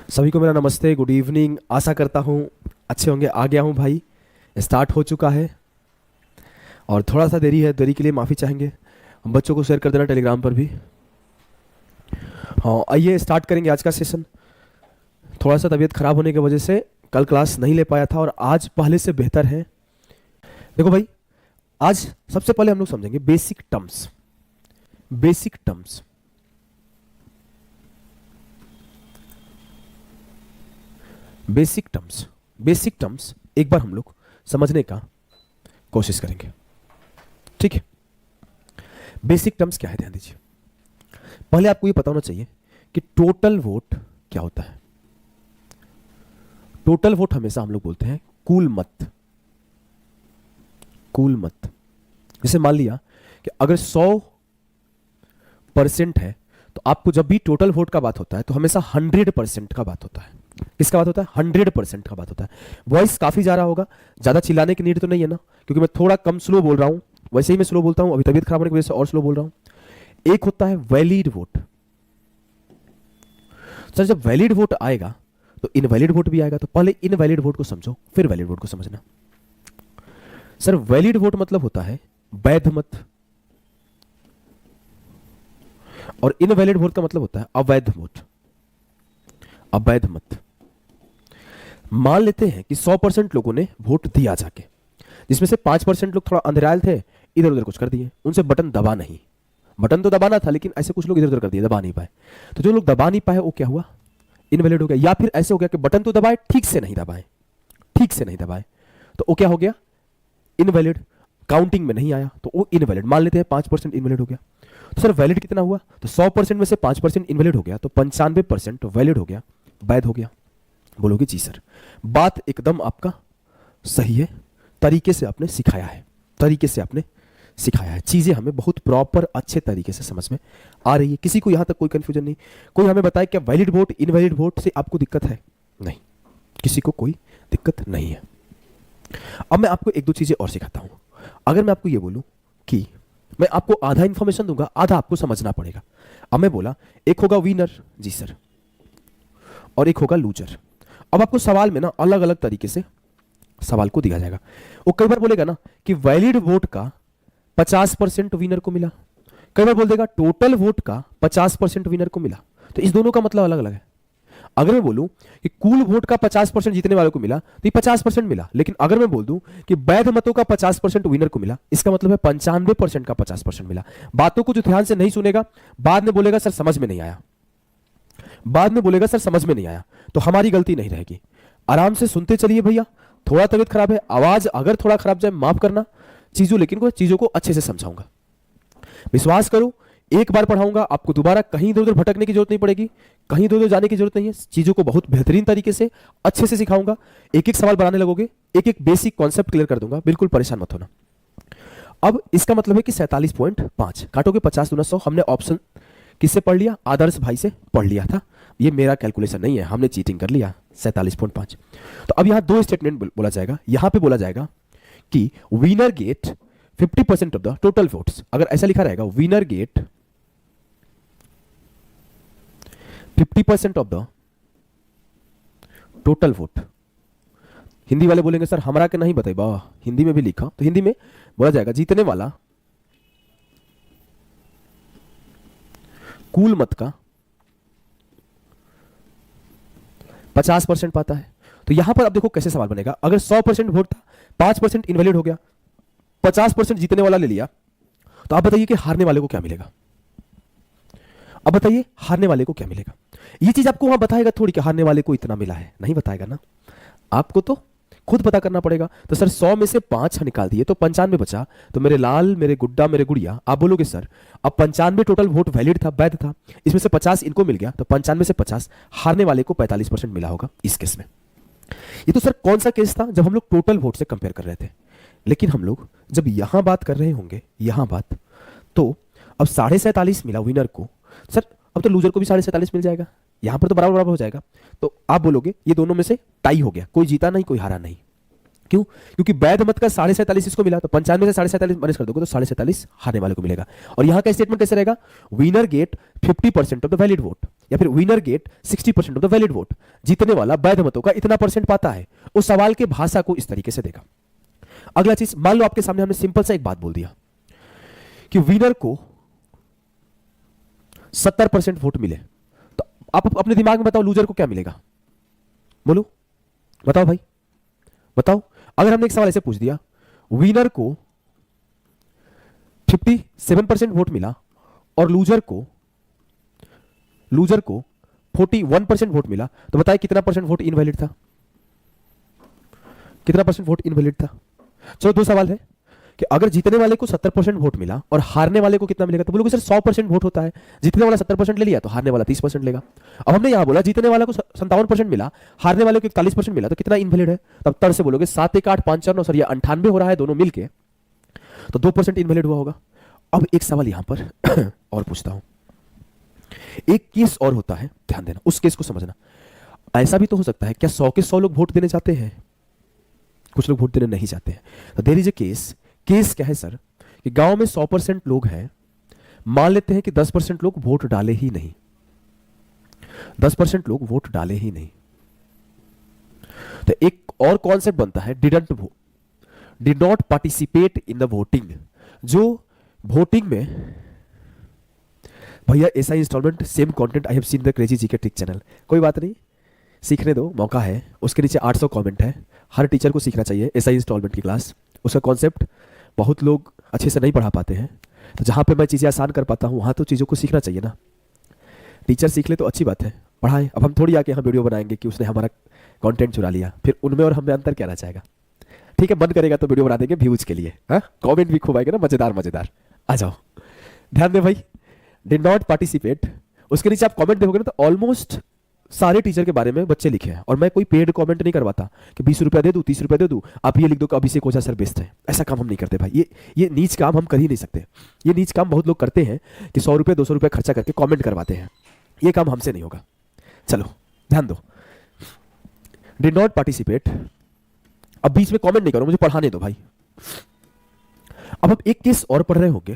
सभी को मेरा नमस्ते, गुड इवनिंग। आशा करता हूँ अच्छे होंगे। आ गया हूँ भाई, स्टार्ट हो चुका है और थोड़ा सा देरी है, देरी के लिए माफ़ी चाहेंगे। हम बच्चों को शेयर कर देना टेलीग्राम पर भी। हाँ, आइए स्टार्ट करेंगे आज का सेशन। थोड़ा सा तबीयत खराब होने की वजह से कल क्लास नहीं ले पाया था और आज पहले से बेहतर है। देखो भाई, आज सबसे पहले हम लोग समझेंगे basic terms. Basic terms, basic terms, basic terms एक बार हम लोग समझने का कोशिश करेंगे, ठीक है। बेसिक टर्म्स क्या है, ध्यान दीजिए। पहले आपको ये पता होना चाहिए कि टोटल वोट क्या होता है। टोटल वोट हमेशा हम लोग बोलते हैं कुल मत। कुल मत, जैसे मान लिया कि अगर 100% है तो आपको जब भी टोटल वोट का बात होता है तो हमेशा 100% का बात होता है। किसका बात होता है? 100% का बात होता है। वॉइस काफी जा रहा होगा, ज्यादा चिल्लाने की नीड तो नहीं है ना, क्योंकि मैं थोड़ा कम स्लो बोल रहा हूं। वैसे ही मैं स्लो बोलता हूं, अभी तबीयत खराब होने की वजह से और स्लो बोल रहा हूं। एक होता है वैलिड वोट। सर जब वैलिड वोट आएगा तो इनवैलिड वोट भी आएगा, तो पहले इनवैलिड वोट को समझो फिर वैलिड वोट को समझना। सर वैलिड वोट मतलब होता है वैध मत, और इनवैलिड वोट का मतलब होता है अवैध वोट, अवैध मत। मान लेते हैं कि 100% लोगों ने वोट दिया जाके, जिसमें से 5% लोग थोड़ा अंधेरायल थे, इधर उधर कुछ कर दिए, उनसे बटन दबा नहीं। बटन तो दबाना था लेकिन ऐसे कुछ लोग इधर उधर कर दिए, दबा नहीं पाए। तो जो लोग दबा नहीं पाए वो क्या हुआ? इनवैलिड हो गया। या फिर ऐसे हो गया कि बटन तो दबाए, ठीक से नहीं दबाए, ठीक से नहीं दबाए, तो वो क्या हो गया? इनवैलिड, काउंटिंग में नहीं आया, तो वो इनवैलिड। मान लेते हैं 5% इनवैलिड हो गया। तो सर वैलिड कितना हुआ? तो 100% में से 5% इनवैलिड हो गया, तो 95% वैलिड हो गया, वैध हो गया। बोलोगे जी सर, बात एकदम आपका सही है, तरीके से आपने सिखाया है, तरीके से आपने सिखाया है, चीजें हमें बहुत प्रॉपर अच्छे तरीके से समझ में आ रही है। किसी को यहां तक कोई कंफ्यूजन नहीं? कोई हमें बताए क्या वैलिड वोट इनवैलिड वोट से आपको दिक्कत है? नहीं, किसी को कोई दिक्कत नहीं है। अब मैं आपको एक दो चीजें और सिखाता हूं। अगर मैं आपको यह बोलूं कि मैं आपको आधा इंफॉर्मेशन दूंगा, आधा आपको समझना पड़ेगा। अब मैं बोला एक होगा विनर, जी सर, और एक होगा लूजर। अब आपको सवाल में ना अलग अलग तरीके से सवाल को दिया जाएगा। वो कई बार बोलेगा ना कि वैलिड वोट का 50% विनर को मिला, कई बार बोल देगा टोटल वोट का 50% विनर को मिला। तो इस दोनों का मतलब अलग अलग है। अगर मैं बोलूं कि कुल वोट का 50% जीतने वालों को मिला तो ये 50% मिला, लेकिन अगर मैं बोल दूं कि वैध मतों का 50% विनर को मिला, इसका मतलब है 95% का 50% मिला। बातों को जो ध्यान से नहीं सुनेगा बाद में बोलेगा सर समझ में नहीं आया, बाद में बोलेगा सर समझ में नहीं आया, तो हमारी गलती नहीं रहेगी। आराम से सुनते चलिए भैया। थोड़ा तबीयत खराब है, आवाज अगर थोड़ा खराब जाए माफ करना चीजों, लेकिन चीजों को अच्छे से समझाऊंगा। विश्वास करो, एक बार पढ़ाऊंगा, आपको दोबारा कहीं इधर उधर भटकने की जरूरत नहीं पड़ेगी, कहीं इधर उधर जाने की जरूरत नहीं है। चीजों को बहुत बेहतरीन तरीके से अच्छे से सिखाऊंगा। एक एक सवाल बनाने लगोगे, एक एक बेसिक कॉन्सेप्ट क्लियर कर दूंगा, बिल्कुल परेशान मत होना। अब इसका मतलब है कि 47.5 काटोगे 50 दूना 100। हमने ऑप्शन किससे पढ़ लिया? आदर्श भाई से पढ़ लिया था। ये मेरा कैलकुलेशन नहीं है, हमने चीटिंग कर लिया। 47.5। तो अब यहां दो स्टेटमेंट बोला जाएगा। यहां पे बोला जाएगा कि winner get 50% of the total votes. अगर ऐसा लिखा रहेगा winner get 50% of the total vote, Hindi वाले बोलेंगे सर हमरा के नहीं बताई बा, हिंदी में भी लिखा, तो हिंदी में बोला जाएगा जीतने वाला कुल मत का 50% पाता है। तो यहां पर अब देखो कैसे सवाल बनेगा। अगर 100% वोट था, 5% इनवैलिड हो गया, 50% जीतने वाला ले लिया, तो आप बताइए कि हारने वाले को क्या मिलेगा? अब बताइए हारने वाले को क्या मिलेगा? ये चीज आपको वहां बताएगा थोड़ी कि हारने वाले को इतना मिला है, नहीं बताएगा ना, आपको तो खुद पता करना पड़ेगा। तो सर 100 में से 5 निकाल दिए तो 95 बचा। तो मेरे लाल, मेरे गुड्डा, मेरे गुड़िया, आप बोलोगे सर अब 95 टोटल वोट वैलिड था, वैध था, इसमें से 50 इनको मिल गया, तो 95 से 50 हारने वाले को 45% मिला होगा इस केस में। ये तो सर कौन सा केस था? जब हम लोग टोटल वोट से कंपेयर कर रहे थे। लेकिन हम लोग जब यहां बात कर रहे होंगे, यहां बात, तो अब 47.5 मिला विनर को, सर अब तो लूजर को भी 47.5 मिल जाएगा, यहां पर तो बराबर बराबर हो जाएगा। तो आप बोलोगे ये दोनों में से टाई हो गया, कोई जीता नहीं कोई हारा नहीं। क्यों? क्योंकि वैध मत का 47.5 इसको मिला, तो 95 से 47.5 माइनस कर दोगे तो 47.5 हारने वाले को मिलेगा। और यहां का स्टेटमेंट कैसे रहेगा? Winner get 50% of the valid vote. या फिर winner get 60% of the valid vote, जीतने वाला वैध मतों का इतना परसेंट पाता है। उस सवाल के भाषा को इस तरीके से देगा। अगला चीज, मान लो आपके सामने हमने सिंपल सा एक बात बोल दिया कि विनर को 70% वोट मिले, तो आप अपने दिमाग में बताओ लूजर को क्या मिलेगा? बोलो, बताओ भाई, बताओ। अगर हमने एक सवाल ऐसे पूछ दिया, विनर को 57% वोट मिला और लूजर को 41% वोट मिला, तो बताइए कितना परसेंट वोट इनवैलिड था? कितना परसेंट वोट इनवैलिड था? चलो दो सवाल है कि अगर जीतने वाले को 70% वोट मिला और हारने वाले को कितना मिलेगा, तो बोलोगे सर 100% वोट होता है, जीतने वाला 70% ले लिया तो हारने वाला 30% लेगा। अब हमने यहां बोला जीतने वाला को 57% मिला, हारने वाले को 41% मिला, तो कितना इनवैलिड है? तब तर से बोलोगे 7 1 8 5 4 9 सर ये 98 हो रहा है दोनों मिलके, तो 2% इनवैलिड हुआ होगा। अब एक सवाल यहां पर और पूछता हूं, एक केस और होता है, ध्यान देना, उस केस को समझना। ऐसा भी तो हो सकता है क्या 100 के 100 लोग वोट देने जाते हैं? कुछ लोग वोट देने नहीं जाते हैं। तो देयर इज ए केस क्या है सर कि गांव में 100% लोग हैं, मान लेते हैं कि 10% लोग वोट डाले ही नहीं, 10% लोग वोट डाले ही नहीं, तो एक और कॉन्सेप्ट बनता है did not participate in the voting. जो वोटिंग में, भैया ऐसा installment same content I have seen the crazy GK trick channel, कोई बात नहीं, सीखने दो, मौका है। उसके नीचे 800 कमेंट है, हर टीचर को सीखना चाहिए ऐसा इंस्टॉलमेंट की क्लास। उसका कॉन्सेप्ट बहुत लोग अच्छे से नहीं पढ़ा पाते हैं, तो जहां पे मैं चीजें आसान कर पाता हूं वहां तो चीजों को सीखना चाहिए ना। टीचर सीख ले तो अच्छी बात है, पढ़ाएं। अब हम थोड़ी आके यहाँ वीडियो बनाएंगे कि उसने हमारा कंटेंट चुरा लिया, फिर उनमें और हमें अंतर क्या रह जाएगा? ठीक है, मन करेगा तो वीडियो बना देंगे व्यूज के लिए, हाँ, कमेंट भी खूब आएगा ना, मजेदार। आ जाओ, ध्यान दे भाई, डिड नॉट पार्टिसिपेट, उसके नीचे आप कमेंट देखोगे ना तो ऑलमोस्ट सारे टीचर के बारे में बच्चे लिखे हैं। और मैं कोई पेड कमेंट नहीं करवाता कि 20 रुपया दे दूं, 30 रुपया दे दूं, आप ये लिख दो कि अभिषेक ओझा सर बेस्ट है। ऐसा काम हम नहीं करते भाई, ये नीच काम हम कर ही नहीं सकते। ये नीच काम बहुत लोग करते हैं कि 100 रुपये 200 रुपये खर्चा करके कमेंट करवाते हैं, ये काम हमसे नहीं होगा। चलो ध्यान दो, डिड नॉट पार्टिसिपेट, अब बीच में कमेंट नहीं करो, मुझे पढ़ाने दो भाई। अब आप एक केस और पढ़ रहे होंगे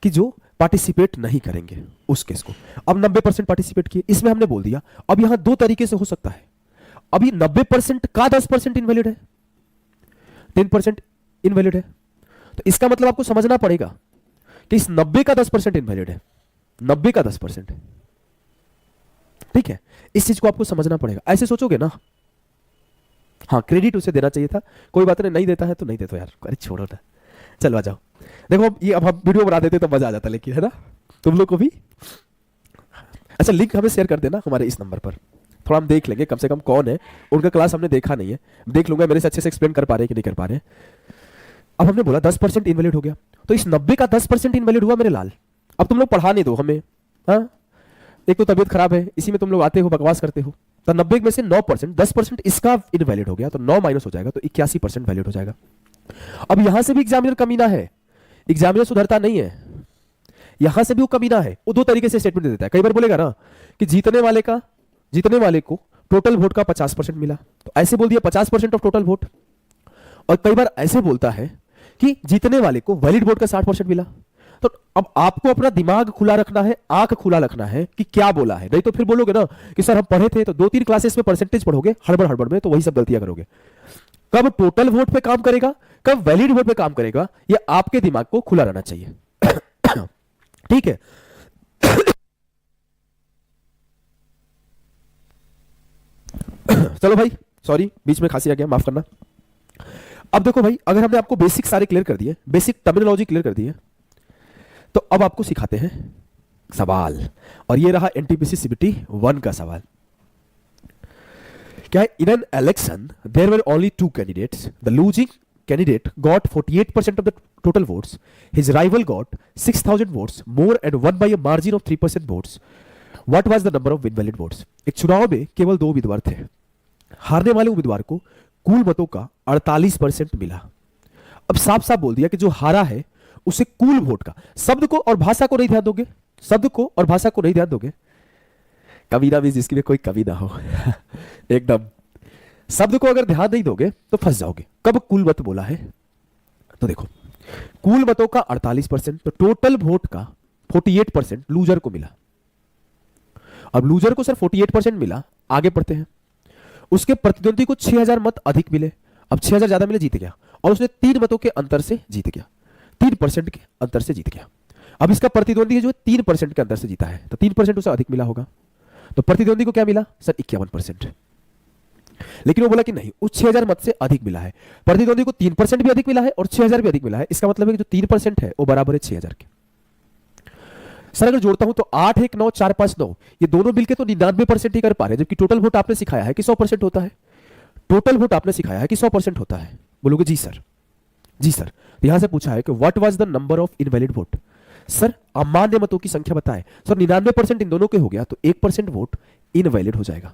कि जो पार्टिसिपेट नहीं करेंगे, उस केस को। अब 90% पार्टिसिपेट किए, इसमें हमने बोल दिया अब यहां दो तरीके से हो सकता है। अभी 90% का 10% इनवैलिड है, 10% इनवैलिड है, तो इसका मतलब आपको समझना पड़ेगा कि इस 90 का 10% इनवैलिड है, 90 का 10%। ठीक है, इस चीज को आपको समझना पड़ेगा। ऐसे सोचोगे ना, हाँ क्रेडिट उसे देना चाहिए था, कोई बात नहीं देता है तो नहीं देता यार, अरे छोड़ो ना, चलो आ जाओ। देखो ये अब हम वीडियो बना देते तो मजा आ जाता, लेकिन है ना तुम लोग को भी। अच्छा लिंक हमें शेयर कर देना हमारे इस नंबर पर, थोड़ा हम देख लेंगे कम से कम कौन है, उनका क्लास हमने देखा नहीं है, देख लूंगा मेरे से अच्छे से एक्सप्लेन कर पा रहे हैं कि नहीं कर पा रहे। अब हमने बोला 10% इनवैलिड हो गया, तो इस 90 का 10% इनवैलिड हुआ मेरे लाल। अब तुम लोग पढ़ाने दो हमें, हाँ, एक तो तबीयत खराब है, इसी में तुम लोग आते हो बकवास करते हो। तो 90 में से 9%, 10% इसका इनवैलिड हो गया, तो 9 माइनस हो जाएगा, तो 81% वैलिड हो जाएगा। अब यहां से भी एग्जामिनर कमीना है, एग्जामिनर सुधरता नहीं है, यहां से भी वो कमीना है। वो दो तरीके से स्टेटमेंट दे देता है। कई बार बोलेगा ना कि जीतने वाले को टोटल वोट का 50% मिला, तो ऐसे बोल दिया 50% ऑफ टोटल वोट। और कई बार ऐसे बोलता है कि जीतने वाले को वैलिड वोट का 60% मिला। तो अब आपको अपना दिमाग खुला रखना है, आंख खुला रखना है कि क्या बोला है, नहीं तो फिर बोलोगे ना कि सर हम पढ़े थे, तो 2-3 क्लासेस में परसेंटेज पढ़ोगे हड़बड़ में, तो वही सब गलतियां करोगे। कब टोटल वोट पे काम करेगा, कब वैलिड वोट पे काम करेगा, ये आपके दिमाग को खुला रहना चाहिए। ठीक है। चलो भाई, सॉरी बीच में खांसी आ गया, माफ करना। अब देखो भाई, अगर हमने आपको बेसिक सारे क्लियर कर दिए, बेसिक टर्मिनोलॉजी क्लियर कर दी है, तो अब आपको सिखाते हैं सवाल। और ये रहा एनटीपीसी सीबीटी 1 का सवाल। क्या है, in an election there were only 2 candidates, the losing candidate got 48% of the total votes, his rival got 6000 votes more and won by a margin of 3% votes. What was the number of invalid votes? एक चुनाव में केवल 2 उम्मीदवार थे, हारने वाले उम्मीदवार को कुल मतों का 48% मिला। अब साफ साफ बोल दिया कि जो हारा है उसे कुल वोट का, शब्द को और भाषा को नहीं ध्यान दोगे, शब्द को और भाषा को नहीं ध्यान दोगे, कभी ना भी जिसकी भी कोई कभी ना हो। एकदम शब्द को अगर ध्यान नहीं दोगे तो फंस जाओगे। कब कुल मत बोला है, तो देखो कुल मतों का 48%, तो टोटल वोट का 48% लूजर को मिला। अब लूजर को सर 48% मिला, आगे पढ़ते हैं। उसके प्रतिद्वंदी को 6000 मत अधिक मिले, अब 6000 ज्यादा मिले, जीत गया, और उसने 3 मतों के अंतर से जीत गया, 3% के अंतर से जीत गया। अब इसका प्रतिद्वंदी है जो 3% के अंतर से जीता है, तो 3% उसे अधिक मिला होगा, तो प्रतिद्वंदी को क्या मिला सर 51%। लेकिन वो बोला कि नहीं, उस 6000 मत से अधिक मिला है, प्रतिद्वंदी को 3% भी अधिक मिला है और 6000 भी अधिक मिला है, इसका मतलब है कि जो 3% है वो बराबर है 6000 के। सर अगर जोड़ता हूं तो 8 1 9 4 5 9, ये दोनों मिलकर तो 99% ही कर पा रहे हैं, जबकि टोटल वोट आपने सिखाया है कि 100% होता है। टोटल वोट आपने सिखाया है कि 100% होता है। बोलोगे जी सर, जी सर। तो यहां से पूछा है कि what was the number of invalid vote. Sir अमान्य मतों की संख्या बताएं। सर 99% इन दोनों के हो गया, तो 1% वोट इनवैलिड हो जाएगा,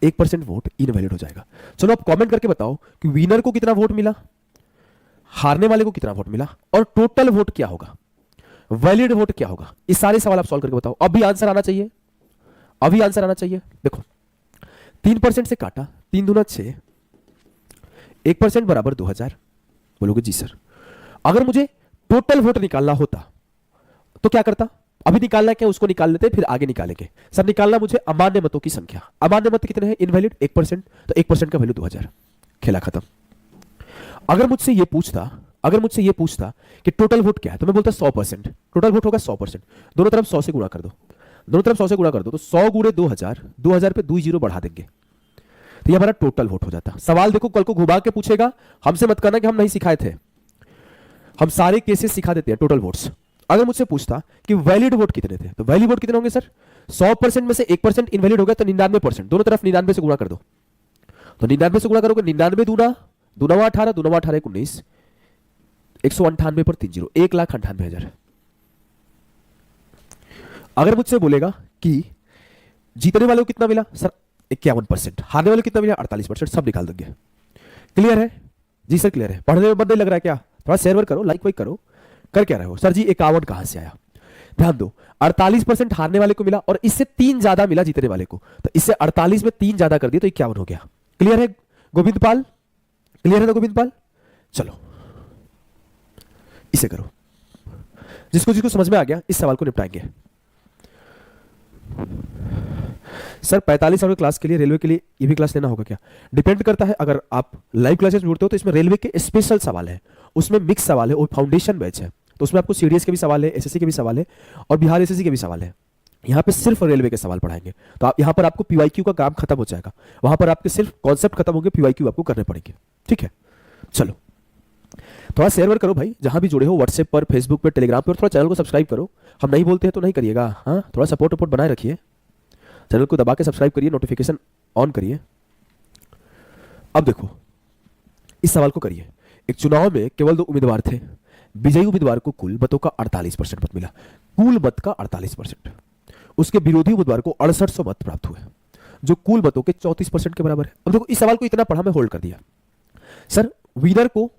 1% वोट इनवैलिड हो जाएगा। चलो आप कमेंट करके बताओ कि विनर को कितना वोट मिला, हारने वाले को कितना वोट मिला, और टोटल वोट क्या होगा, वैलिड वोट क्या होगा। इस सारे सवाल आप सॉल्व करके बताओ। अभी आंसर आना चाहिए, अभी आंसर आना चाहिए। देखो 3% से काटा, 3 दूना 6, 1% बराबर 2000। बोलोगे जी सर। अगर मुझे टोटल वोट निकालना होता तो क्या करता, अभी निकालना क्या, उसको निकाल लेते फिर आगे निकालेंगे। सर निकालना मुझे अमान्य मतों की संख्या, अमान्य मत कितने हैं, इनवैलिड 1%, तो 1% का वैल्यू 2000, खेला खत्म। अगर मुझसे ये पूछता, अगर मुझसे ये पूछता कि टोटल वोट क्या है, तो मैं बोलता 100%, टोटल वोट होगा 100%। दोनों तरफ 100 से गुणा कर दो, दोनों तरफ 100 से गुणा कर दो, तो 100 गुणे 2000, 2000 पे 2 जीरो बढ़ा देंगे, तो ये हमारा टोटल वोट हो जाता। सवाल देखो कल को घुमा के पूछेगा, हमसे मत करना कि हम नहीं सिखाए थे, हम सारे केसेस सिखा देते हैं टोटल वोट्स। अगर मुझसे पूछता कि वैलिड वोट कितने थे, तो वैलिड वोट कितने होंगे सर, 100% में से 1% इनवैलिड हो गया, तो 99%, दोनों तरफ 99 से गुणा कर दो, तो 99 से गुणा करोगे, 99 दूना दूना 18, दूना 18 19, 198 पर 3 जीरो, 1,98,000। अगर मुझसे बोलेगा कि जीतने वाले को कितना मिला, सर 51%, हारने वाले को कितना मिला 48%, सब निकाल देंगे। क्लियर है जी सर, क्लियर है। पढ़ने में मन नहीं लग रहा है क्या, थोड़ा शेयर करो, लाइक वाइक करो, कर क्या रहे हो। सर जी 51 कहां से आया, ध्यान दो 48% हारने वाले को मिला और इससे 3 ज्यादा मिला जीतने वाले को, तो इससे 48 में 3 ज्यादा कर दिया तो 51 हो गया। क्लियर है गोविंद पाल, क्लियर है ना गोविंद पाल। चलो इसे करो, जिसको जिसको समझ में आ गया इस सवाल को निपटाएंगे। सर 45 आवर क्लास के लिए रेलवे के लिए ये भी क्लास लेना होगा क्या, डिपेंड करता है। अगर आप लाइव क्लासेस में जुड़ते हो तो इसमें रेलवे के स्पेशल सवाल है, उसमें मिक्स सवाल है, और फाउंडेशन बैच है, तो उसमें आपको सीडीएस के भी सवाल है, एसएससी के भी सवाल है, और बिहार एसएससी के भी सवाल है। यहाँ पे सिर्फ रेलवे के सवाल पढ़ाएंगे, तो आप यहाँ पर आपको पीवाईक्यू का काम खत्म हो जाएगा, वहां पर आपके सिर्फ कॉन्सेप्ट खत्म होंगे, पीवाईक्यू आपको करने पड़ेंगे। ठीक है, चलो थोड़ा शेयर वर्क करो भाई, जहां भी जुड़े हो, व्हाट्सएप पर, फेसबुक पर, टेलीग्राम पर, और थोड़ा चैनल को सब्सक्राइब करो। हम नहीं बोलते हैं तो नहीं करिएगा, हाँ थोड़ा सपोर्ट वपोर्ट बनाए रखिए, चैनल को दबा के सब्सक्राइब करिए, नोटिफिकेशन ऑन करिए। अब देखो इस सवाल को करिए। एक चुनाव में केवल 2 उम्मीदवार थे, विजयी उम्मीदवार को कुल मतों का 48% मत मिला, कुल मत का 48%। उसके विरोधी उम्मीदवार को 6800 मत प्राप्त हुए, जो कुल मतों के 34% के बराबर है। अब देखो इस सवाल को इतना पढ़ा, मैं होल्ड कर दिया। सर विनर को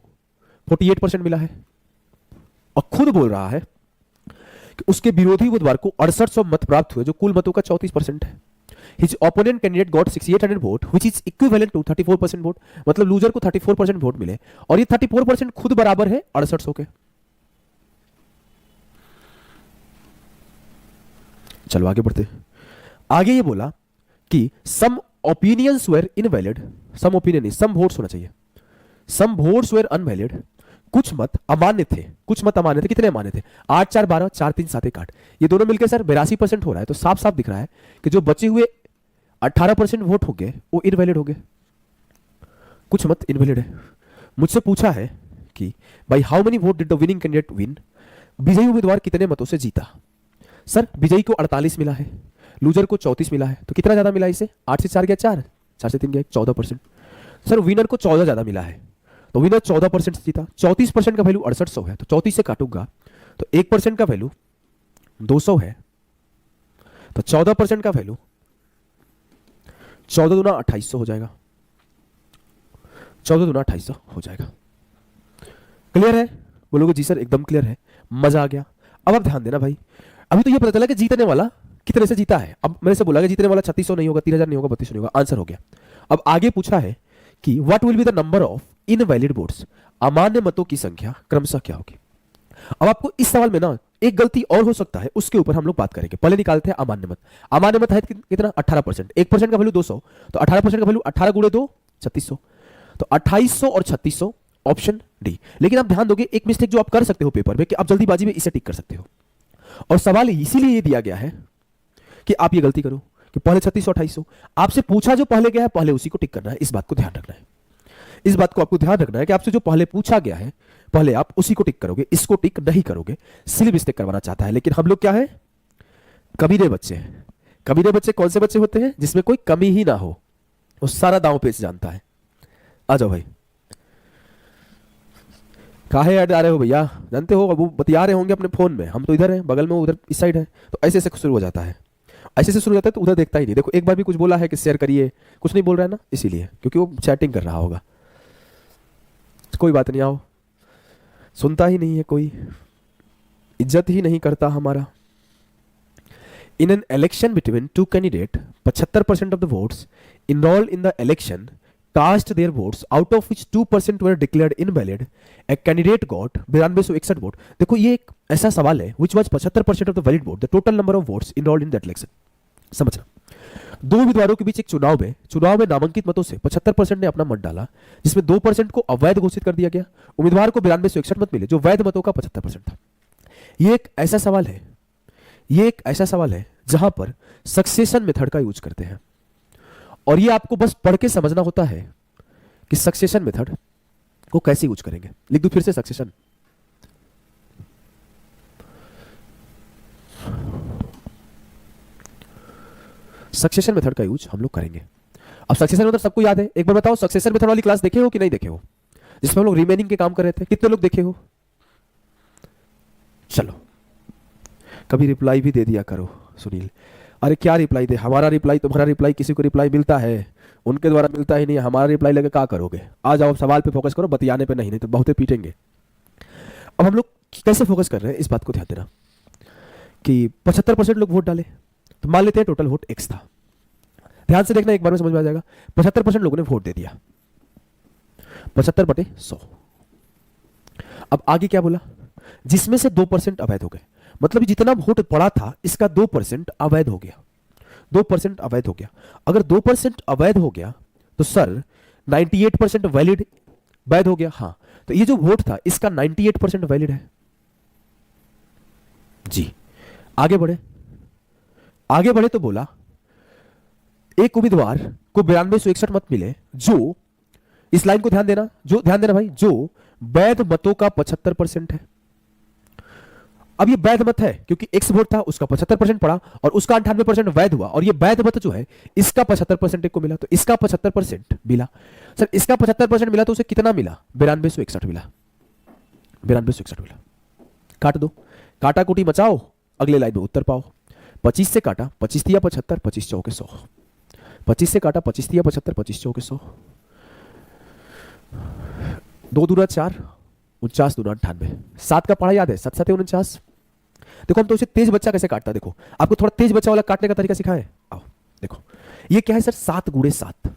48% मिला है और खुद बोल रहा है कि उसके विरोधी उम्मीदवार को 6800 मत प्राप्त हुए, जो कुल मतों का 34% है। His opponent candidate got 6800 vote, which is equivalent to 34% vote, मतलब लूजर को 34% वोट मिले, और ये 34% खुद बराबर है 6800 के। चलो आगे बढ़ते। आगे ये बोला कि some opinions were invalid, some opinion नहीं, some votes होना चाहिए, some votes were unvalid, कुछ मत अमान्य थे, कुछ मत अमान्य थे। कितने अमान्य थे, 8 4 12, 4 3 7 1 8, ये दोनों मिलकर सर 82% हो रहा है। तो साफ साफ दिख रहा है कि जो बचे हुए 18% वोट हो गए वो इनवैलिड हो गए, कुछ मत इनवैलिड है। मुझसे पूछा है कि by how many vote did the winning candidate win, विजयी उम्मीदवार कितने मतों से जीता। सर विजयी को 48 मिला है, लूजर को 34 मिला है, तो कितना ज्यादा मिला इसे, 8 से 4 गया 4, 4 से 3 गया 14%। सर विनर को 14 ज्यादा मिला है, तो विनर 14% जीता। 34% का वैल्यू 6800 है, तो 34 से काटूंगा तो 1% का वैल्यू 200 है, तो 14% का वैल्यू 14 दूना 2800 हो जाएगा, 14 दूना 2800 हो जाएगा। क्लियर है, बोलोगे जी सर एकदम क्लियर है, मजा आ गया। अब आप ध्यान देना भाई, अभी तो ये पता चला कि जीतने वाला कितने से जीता है। अब मैंने से बोला कि जीतने वाला 3600 नहीं होगा, 3000 नहीं होगा, 3200 नहीं होगा, आंसर हो गया। अब आगे पूछा है कि what will be the number of invalid votes, अमान्य मतों की संख्या क्रमशः क्या होगी। अब आपको इस सवाल में ना एक गलती और हो सकता है, उसके ऊपर हम लोग बात करेंगे। पहले निकालते हैं अमान्य मत। अमान्य मत है कितना 18%, 1% का वैल्यू 200, तो 18% का वैल्यू 18 गुणे 2 3600, तो 2800 और 3600 ऑप्शन डी। लेकिन आप ध्यान दोगे एक मिस्टेक जो आप कर सकते हो पेपर में कि आप जल्दीबाजी में इसे टिक कर सकते हो, और सवाल इसीलिए ये दिया गया है कि आप ये गलती करो कि पहले 3600 2800 आपसे पूछा जो पहले गया है पहले उसी को टिक करना है। इस बात को ध्यान रखना है, इस बात को आपको ध्यान रखना है कि आपसे जो पहले पूछा गया है पहले आप उसी को टिक करोगे, इसको टिक नहीं करोगे। सिली मिस्टेक करवाना चाहता है, लेकिन हम लोग क्या है, कमीने बच्चे हैं। कमीने बच्चे कौन से बच्चे होते हैं? जिसमें कोई कमी ही ना हो, वो सारा दांव पेच जानता है। आ जाओ भाई, काहे ऐड आ रहे हो भैया? जानते हो वो बतिया रहे होंगे अपने फोन में, हम तो इधर हैं बगल में, उधर इस साइड है, तो ऐसे से शुरू हो जाता है, ऐसे से शुरू हो जाता है, तो उधर देखता ही नहीं। देखो एक बार भी कुछ बोला है कि शेयर करिए, कुछ नहीं बोल रहा है ना, इसीलिए क्योंकि वो चैटिंग कर रहा होगा। कोई बात नहीं, आओ, सुनता ही नहीं है कोई, इज्जत ही नहीं करता हमारा। इन an election between two candidate 75% of the votes enrolled in the election cast their votes, out of which 2% were declared invalid. A candidate got 9261 vote. देखो ये एक ऐसा सवाल है which was 75% of the valid vote, the total number of votes enrolled in that election। समझना, दो उम्मीदवारों के बीच एक चुनाव में नामांकित मतों से 75% ने अपना मत डाला, जिसमें 2% को अवैध घोषित कर दिया गया। उम्मीदवार को 9261 मत मिले जो वैध मतों का 75% था। ये एक ऐसा सवाल है जहां पर सक्सेशन मेथड का यूज करते हैं, और ये आपको बस पढ़ के समझना होता है कि सक्सेशन मेथड को कैसे यूज करेंगे। लिख दूं फिर से सक्सेशन। सक्सेशन मेथड का यूज हम लोग करेंगे। अब सक्सेशन मेथड सबको याद है? एक बार बताओ, सक्सेशन मेथड वाली क्लास देखे हो कि नहीं देखे हो, जिसमें हम लोग रिमेनिंग के काम कर रहे थे? कितने लोग देखे हो? चलो, कभी रिप्लाई भी दे दिया करो सुनील। अरे क्या रिप्लाई दे, हमारा रिप्लाई तुम्हारा रिप्लाई, किसी को रिप्लाई मिलता है, उनके द्वारा मिलता ही नहीं है, हमारा रिप्लाई लेकर क्या करोगे? आ जाओ सवाल पे फोकस करो, बतियाने पे नहीं तो बहुते पीटेंगे। अब हम लोग कैसे फोकस कर रहे हैं इस बात को ध्यान देना कि 75% लोग वोट डाले, तो मान लेते हैं टोटल वोट x था। ध्यान से देखना, एक बार में समझ में आ जाएगा। 75% लोगों ने वोट दे दिया, 75/100। अब आगे क्या बोला? जिसमें से 2% अवैध हो गए, मतलब जितना वोट पड़ा था इसका 2% अवैध हो गया। 2% अवैध हो गया। अगर 2% अवैध हो गया तो सर 98% वैलिड वैध हो गया। हाँ, तो ये जो वोट था इसका 98% वैलिड है जी। आगे बढ़े तो बोला एक उम्मीदवार को 9261 मत मिले जो, इस लाइन को ध्यान देना भाई, जो वैध मतों का 75% है। अब ये वैध मत है क्योंकि एक्स वोट था, उसका 75% पड़ा और उसका 98% वैध हुआ, और ये वैध मत जो है इसका 75% को मिला, तो इसका 75% मिला। सर इसका 75% मिला तो उसे कितना मिला? 9261 मिला। 9261 मिला। काट दो, काटा कुटी मचाओ, अगले लाइन में उत्तर पाओ। 25 से काटा 25 तिया 75, 25 चौके 100। 25 से काटा 25 तिया 75, 25 चौके 100। 2 दूना 4, 49 दूना 98। 7 का पढ़ा याद है? 7 7 49। देखो हम तो उसे तेज बच्चा कैसे काटता, देखो आपको थोड़ा तेज बच्चा वाला काटने का तरीका सिखाए। आओ देखो, ये क्या है सर? 7 गुणे 7,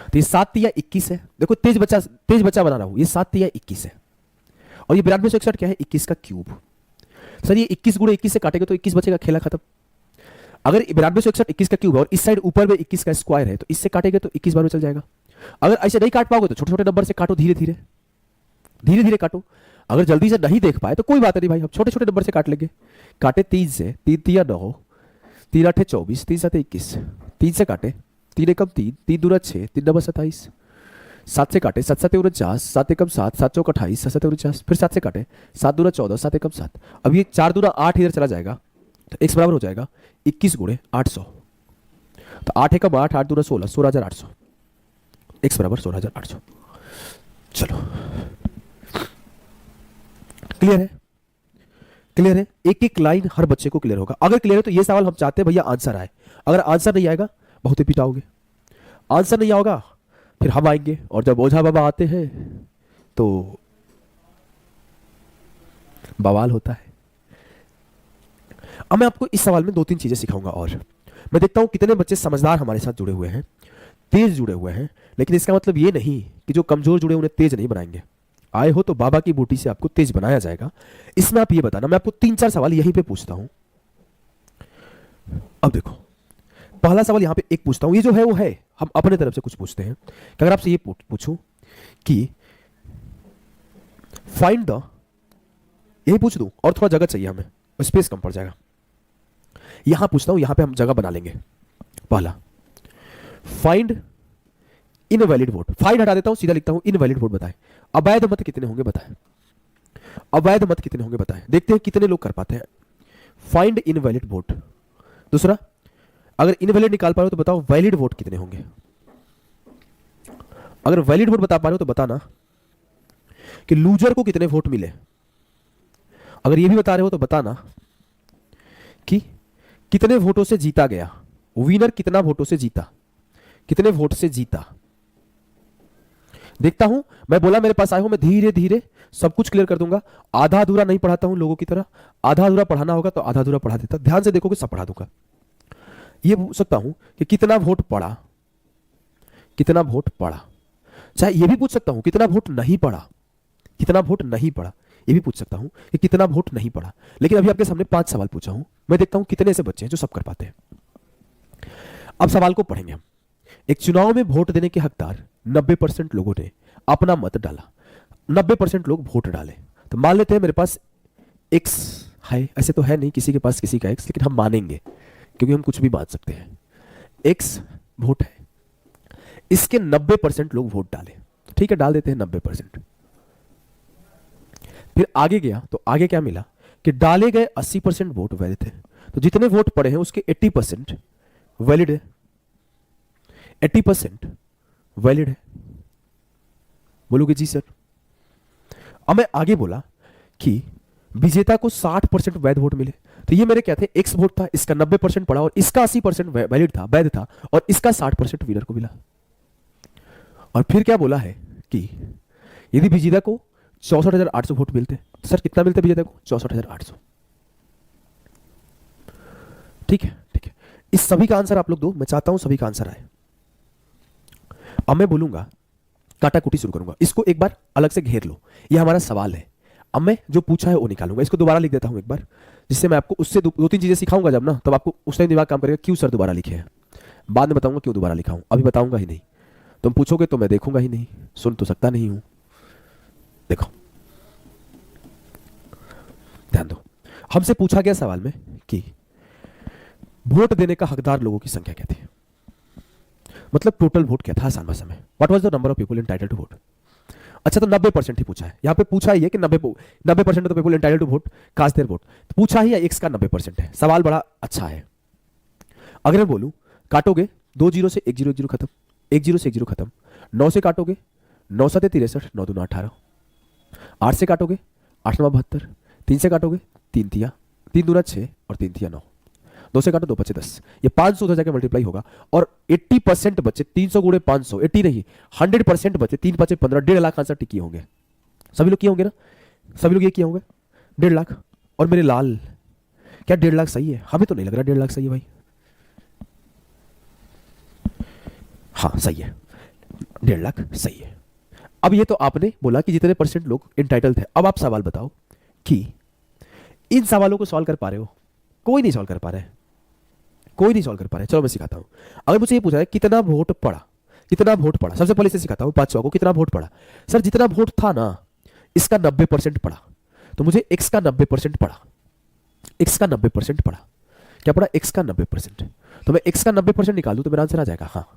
तो ये 7 तिया 21 है। देखो तेज बच्चा बना रहा हूं, ये 7 तिया 21 है, और ये 9261 क्या है? 21 का क्यूब। सर ये 21 गुणे 21 से काटेगा तो 21 बचेगा, खेला खत्म। अगर 9261 21 का क्यूब है और इस साइड ऊपर में 21 का स्क्वायर है, तो इससे काटेगा तो 21 बार में चल जाएगा। अगर ऐसे नहीं काट पाओगे तो छोटे छोटे नंबर से काटो, धीरे धीरे काटो। अगर जल्दी से नहीं देख पाए तो कोई बात नहीं भाई, हम छोटे छोटे नंबर से काट लेंगे। काटे 3 से, 3 तिया 9, 3 8 24, 3 7 21। 3 से काटे, 3 एकम 3, 3 दूना 6, 3 9 27। 7 से काटे, 7 7 49, 7 एकम 7, 7 चौक 28, 7 7 49। फिर 7 से काटे, 7 दूना 14, 7 एकम 7। अब ये 4 दूना 8 इधर चला जाएगा, तो x बराबर हो जाएगा 21 गुणे 800। तो 8 एकम 8, 8 दूना 16, 16800। x बराबर 16800। चलो क्लियर है? एक एक लाइन हर बच्चे को क्लियर होगा। अगर क्लियर है तो ये सवाल हम चाहते हैं भैया आंसर आए। अगर आंसर नहीं आएगा बहुत ही पिटाओगे। आंसर नहीं आओगा फिर हम आएंगे, और जब ओझा बाबा आते हैं तो बवाल होता है। अब मैं आपको इस सवाल में 2-3 चीजें सिखाऊंगा, और मैं देखता हूं कितने बच्चे समझदार हमारे साथ जुड़े हुए हैं, तेज जुड़े हुए हैं। लेकिन इसका मतलब ये नहीं कि जो कमजोर जुड़े उन्हें तेज नहीं बनाएंगे। आए हो तो बाबा की बूटी से आपको तेज बनाया जाएगा। इसमें आप ये बताना, मैं आपको 3-4 सवाल यहीं पे पूछता हूं। अब देखो, पहला सवाल यहां पे एक पूछता हूं, ये जो है वो है, हम अपने तरफ से कुछ पूछते हैं कि अगर आपसे ये पूछूं कि फाइंड द, यही पूछ दूं और थोड़ा जगह चाहिए हमें, स्पेस कम पड़ जाएगा। यहां पूछता हूं, यहां पे हम जगह बना लेंगे। पहला, फाइंड इनवैलिड वोट। फाइंड हटा देता हूं, सीधा लिखता हूं इनवैलिड वोट बताएं। अवैध मत कितने होंगे बताएं। अवैध मत कितने होंगे बताएं। देखते हैं कितने लोग कर पाते हैं। Find invalid vote. दूसरा, अगर इनवैलिड निकाल पा रहे हो तो बताओ वैलिड वोट कितने होंगे। अगर वैलिड वोट बता पा रहे हो तो बताना कि लूजर को कितने वोट मिले। अगर ये भी बता रहे हो तो बताना कि कितने वोटों से जीता गया, विनर कितना वोटों से जीता, कितने वोट से जीता। देखता हूं, मैं बोला मेरे पास आए हो, मैं धीरे धीरे सब कुछ क्लियर कर दूंगा। आधा अधूरा नहीं पढ़ाता हूं लोगों की तरह, आधा अधूरा पढ़ाना होगा तो आधा अधूरा पढ़ा देता। ध्यान से देखोगे सब पढ़ा दूंगा। ये पूछ सकता हूं कि कितना वोट पड़ा, कितना वोट पड़ा। चाहे ये भी पूछ सकता हूं कितना वोट नहीं पड़ा, कितना वोट नहीं पड़ा। ये भी पूछ सकता हूं कि कितना वोट नहीं पड़ा। लेकिन अभी आपके सामने 5 सवाल पूछा हूं, मैं देखता हूं कितने ऐसे बच्चे हैं जो सब कर पाते हैं। अब सवाल को पढ़ेंगे हम। एक चुनाव में वोट देने के हकदार 90% लोगों ने अपना मत डाला। 90% लोग वोट डाले। तो मान लेते हैं मेरे पास एक्स है, ऐसे तो है नहीं किसी के पास किसी का एक्स, लेकिन हम मानेंगे क्योंकि हम कुछ भी मान सकते हैं। एक्स वोट है, इसके 90% लोग वोट डाले। ठीक है, डाल देते हैं 90%। फिर आगे गया तो आगे क्या मिला कि डाले गए 80% वोट वैलिड थे। तो जितने वोट पड़े हैं उसके 80% वैलिड है। 80% वैलिड है। बोलोगे जी सर। अब मैं आगे बोला कि विजेता को 60% वैध वोट मिले। तो ये मेरे क्या थे, एक्स वोट था, इसका 90% पड़ा और इसका 80% वैलिड था, वैध था, और इसका 60% विनर को मिला। और फिर क्या बोला है कि यदि विजेता को 64,800 वोट मिलते, तो सर कितना मिलता है विजेता को? 64,800। ठीक है, ठीक है। इस सभी का आंसर आप लोग दो, मैं चाहता हूं सभी का आंसर आए। अब मैं बोलूंगा, काटाकुटी शुरू करूंगा। इसको एक बार अलग से घेर लो, ये हमारा सवाल है। अब मैं जो पूछा है वो निकालूंगा। इसको दोबारा लिख देता हूं एक बार, जिससे मैं आपको उससे दो तीन चीजें सिखाऊंगा जब ना, तब आपको उस टाइम दिमाग काम करेगा क्यों सर दोबारा लिखे हैं। बाद में बताऊंगा क्यों दोबारा लिखा हूं, अभी बताऊंगा ही नहीं। तुम पूछोगे तो मैं देखूंगा ही नहीं, सुन तो सकता नहीं हूं। देखो, ध्यान दो। हमसे पूछा गया सवाल में कि वोट देने का हकदार लोगों की संख्या क्या थी, मतलब टोटल वोट क्या था आसान भाषा में। What was the number of people entitled to vote. अच्छा, तो 90% ही पूछा है। यहां पे पूछा ही है कि 90% of the people entitled to vote cast their vote. तो पूछा ही है एक्स का 90% है। सवाल बड़ा अच्छा है। अगर मैं बोलूं काटोगे 2 0 से 1 0 1 0 खत्म, 1 0 से 1 0 खत्म, 9 से काटोगे 9 7 63, 9 2 18, 8 से काटोगे 8 9 72, 3 से काटोगे 3 3 3 2 6 और 3 3 9, 2 से काटो 2 5 10, ये 500 उधर जाके मल्टीप्लाई होगा। और 80% बच्चे 300 गुणे 500, 80 नहीं 100% बच्चे 3 5 15, 1.5 लाख आंसर टिक किए होंगे। सभी लोग किए होंगे ना, सभी लोग ये किए होंगे 1.5 लाख। और मेरे लाल, क्या 1.5 लाख सही है? हमें तो नहीं लग रहा 1.5 लाख सही है भाई। हाँ सही है, 1.5 लाख सही है। अब ये तो आपने बोला कि जितने परसेंट लोग इंटाइटल थे। अब आप सवाल बताओ कि इन सवालों को सॉल्व कर पा रहे हो? कोई नहीं सॉल्व कर पा रहे, कोई नहीं सॉल्व कर पा रहे। चलो मैं सिखाता हूं। अगर मुझे ये पूछा है कितना वोट पड़ा, कितना वोट पड़ा, सबसे पहले से सिखाता हूं 500 को कितना वोट पड़ा। सर जितना वोट था ना, इसका 90% पड़ा, तो मुझे एक्स का 90% पड़ा, एक्स का 90% पड़ा। क्या पड़ा? एक्स का 90%। तो मैं एक्स का 90% निकालूं तो मेरा आंसर आ जाएगा। हाँ,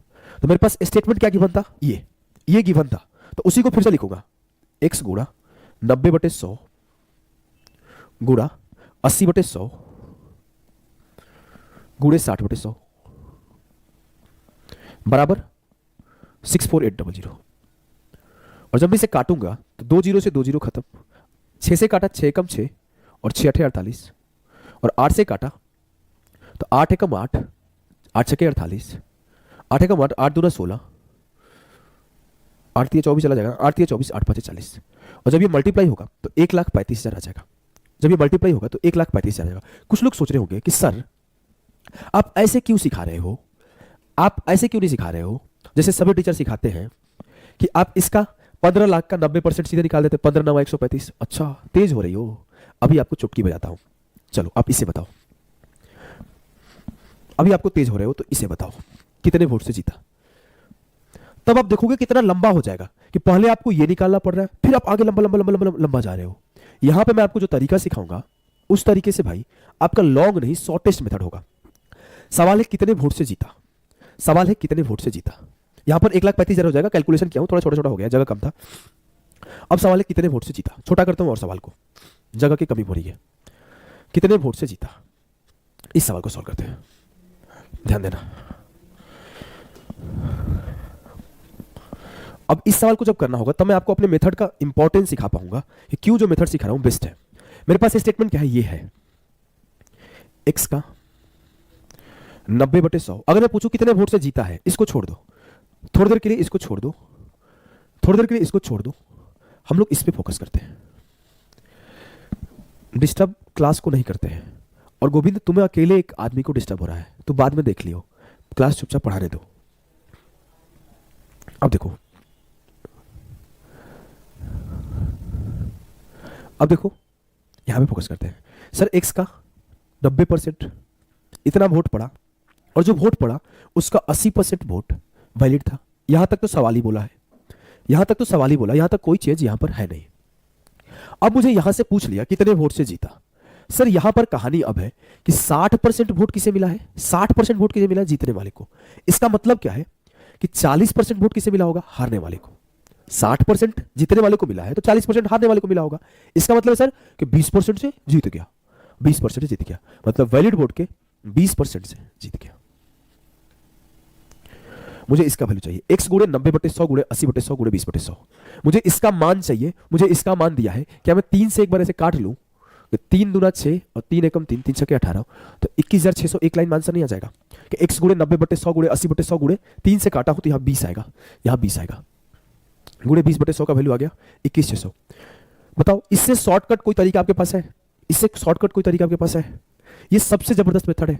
तो मेरे पास स्टेटमेंट क्या गिवन था? ये गिवन था, तो उसी को फिर से लिखूंगा। एक्स गुणा 90/100 गुणा 80/100 गुणे 60/100 बराबर 64800। और जब मैं इसे काटूंगा तो 2 0 से 2 0 खत्म, 6 से काटा 6 कम 6 और 6 8 48, और 8 से काटा तो 8 एकम 8, 8 छके 48, 8 एकम 8, 8 दूना 16, 8 3 24 चला जाएगा, 8 3 24, 8 5 40। और जब ये मल्टीप्लाई होगा तो 1,35,000 आ जाएगा। जब ये मल्टीप्लाई होगा तो 1,35,000 आ जाएगा। कुछ लोग सोच रहे होंगे कि सर आप ऐसे क्यों सिखा रहे हो, आप ऐसे क्यों नहीं सिखा रहे हो जैसे सभी टीचर सिखाते हैं कि आप इसका 15 लाख का 90% सीधे निकाल देते, 15 9 135। अच्छा तेज हो रही हो, अभी आपको चुटकी बजाता हूं। चलो आप इसे बताओ, अभी आपको तेज हो रहे हो तो इसे बताओ कितने वोट से जीता। तब आप देखोगे कितना लंबा हो जाएगा कि पहले आपको ये निकालना पड़ रहा है, फिर आप आगे लंबा लंबा लंबा लंबा लंबा जा रहे हो। यहां पे मैं आपको जो तरीका सिखाऊंगा उस तरीके से भाई आपका लॉन्ग नहीं शॉर्टेस्ट मेथड होगा। सवाल है कितने वोट से जीता, सवाल है कितने वोट से जीता। यहां पर 1,35,000 हो जाएगा, कैलकुलेशन किया हूं, थोड़ा छोटा छोटा हो गया, जगह कम था। अब सवाल है कितने वोट से जीता, छोटा करता हूं और सवाल को, जगह की कमी हो रही है। कितने वोट से जीता, इस सवाल को सॉल्व करते हैं, ध्यान देना। अब इस सवाल को जब करना होगा तब मैं आपको अपने मेथड का इंपॉर्टेंस सिखा पाऊंगा कि क्यों जो मेथड सिखा रहा हूं बेस्ट है। मेरे पास स्टेटमेंट क्या है, ये है x का 90/100। अगर मैं पूछूं कितने वोट से जीता है, इसको छोड़ दो थोड़ी देर के लिए, इसको छोड़ दो थोड़ी देर के लिए, इसको छोड़ दो, हम लोग इस पे फोकस करते हैं, डिस्टर्ब क्लास को नहीं करते हैं। और गोविंद तुम्हें अकेले एक आदमी को डिस्टर्ब हो रहा है तो बाद में देख लियो, क्लास चुपचाप पढ़ाने दो। अब देखो, अब देखो यहां पे फोकस करते हैं। सर x का 90% इतना वोट पड़ा, और जो वोट पड़ा उसका 80% वोट वैलिड था। यहां तक तो सवाल ही बोला है, यहां तक तो सवाल ही बोला, यहां तक कोई चीज यहां पर है नहीं। अब मुझे यहां से पूछ लिया कितने वोट से जीता। सर यहां पर कहानी अब है कि 60% वोट किसे मिला है, 60% वोट किसे मिला है, जीतने वाले को। इसका मतलब क्या है कि 40% वोट किसे मिला होगा, हारने वाले को। 60% जीतने वाले को मिला है तो 40% हारने वाले को मिला होगा। इसका मतलब सर कि 20% से जीत गया, 20% से जीत गया, मतलब वैलिड वोट के 20% से जीत गया। मुझे इसका वैल्यू चाहिए, x गुणे 90/100 गुणे 80/100 गुणे 20/100। मुझे इसका मान चाहिए, मुझे इसका मान दिया है। क्या मैं 3 से एक बार ऐसे काट लूं, 3 दूना 6 और 3 एकम 3, 3 छके 18, तो 21,600 एक लाइन में आंसर नहीं आ जाएगा कि x गुणे 90/100 गुणे 80/100 गुणे 3 से काटा हो तो यहां 20 आएगा, यहां 20 आएगा, गुणे 20/100 का वैल्यू आ गया 21,600। बताओ इससे शॉर्टकट कोई तरीका आपके पास है, इससे शॉर्टकट कोई तरीका आपके पास है? ये सबसे जबरदस्त मेथड है,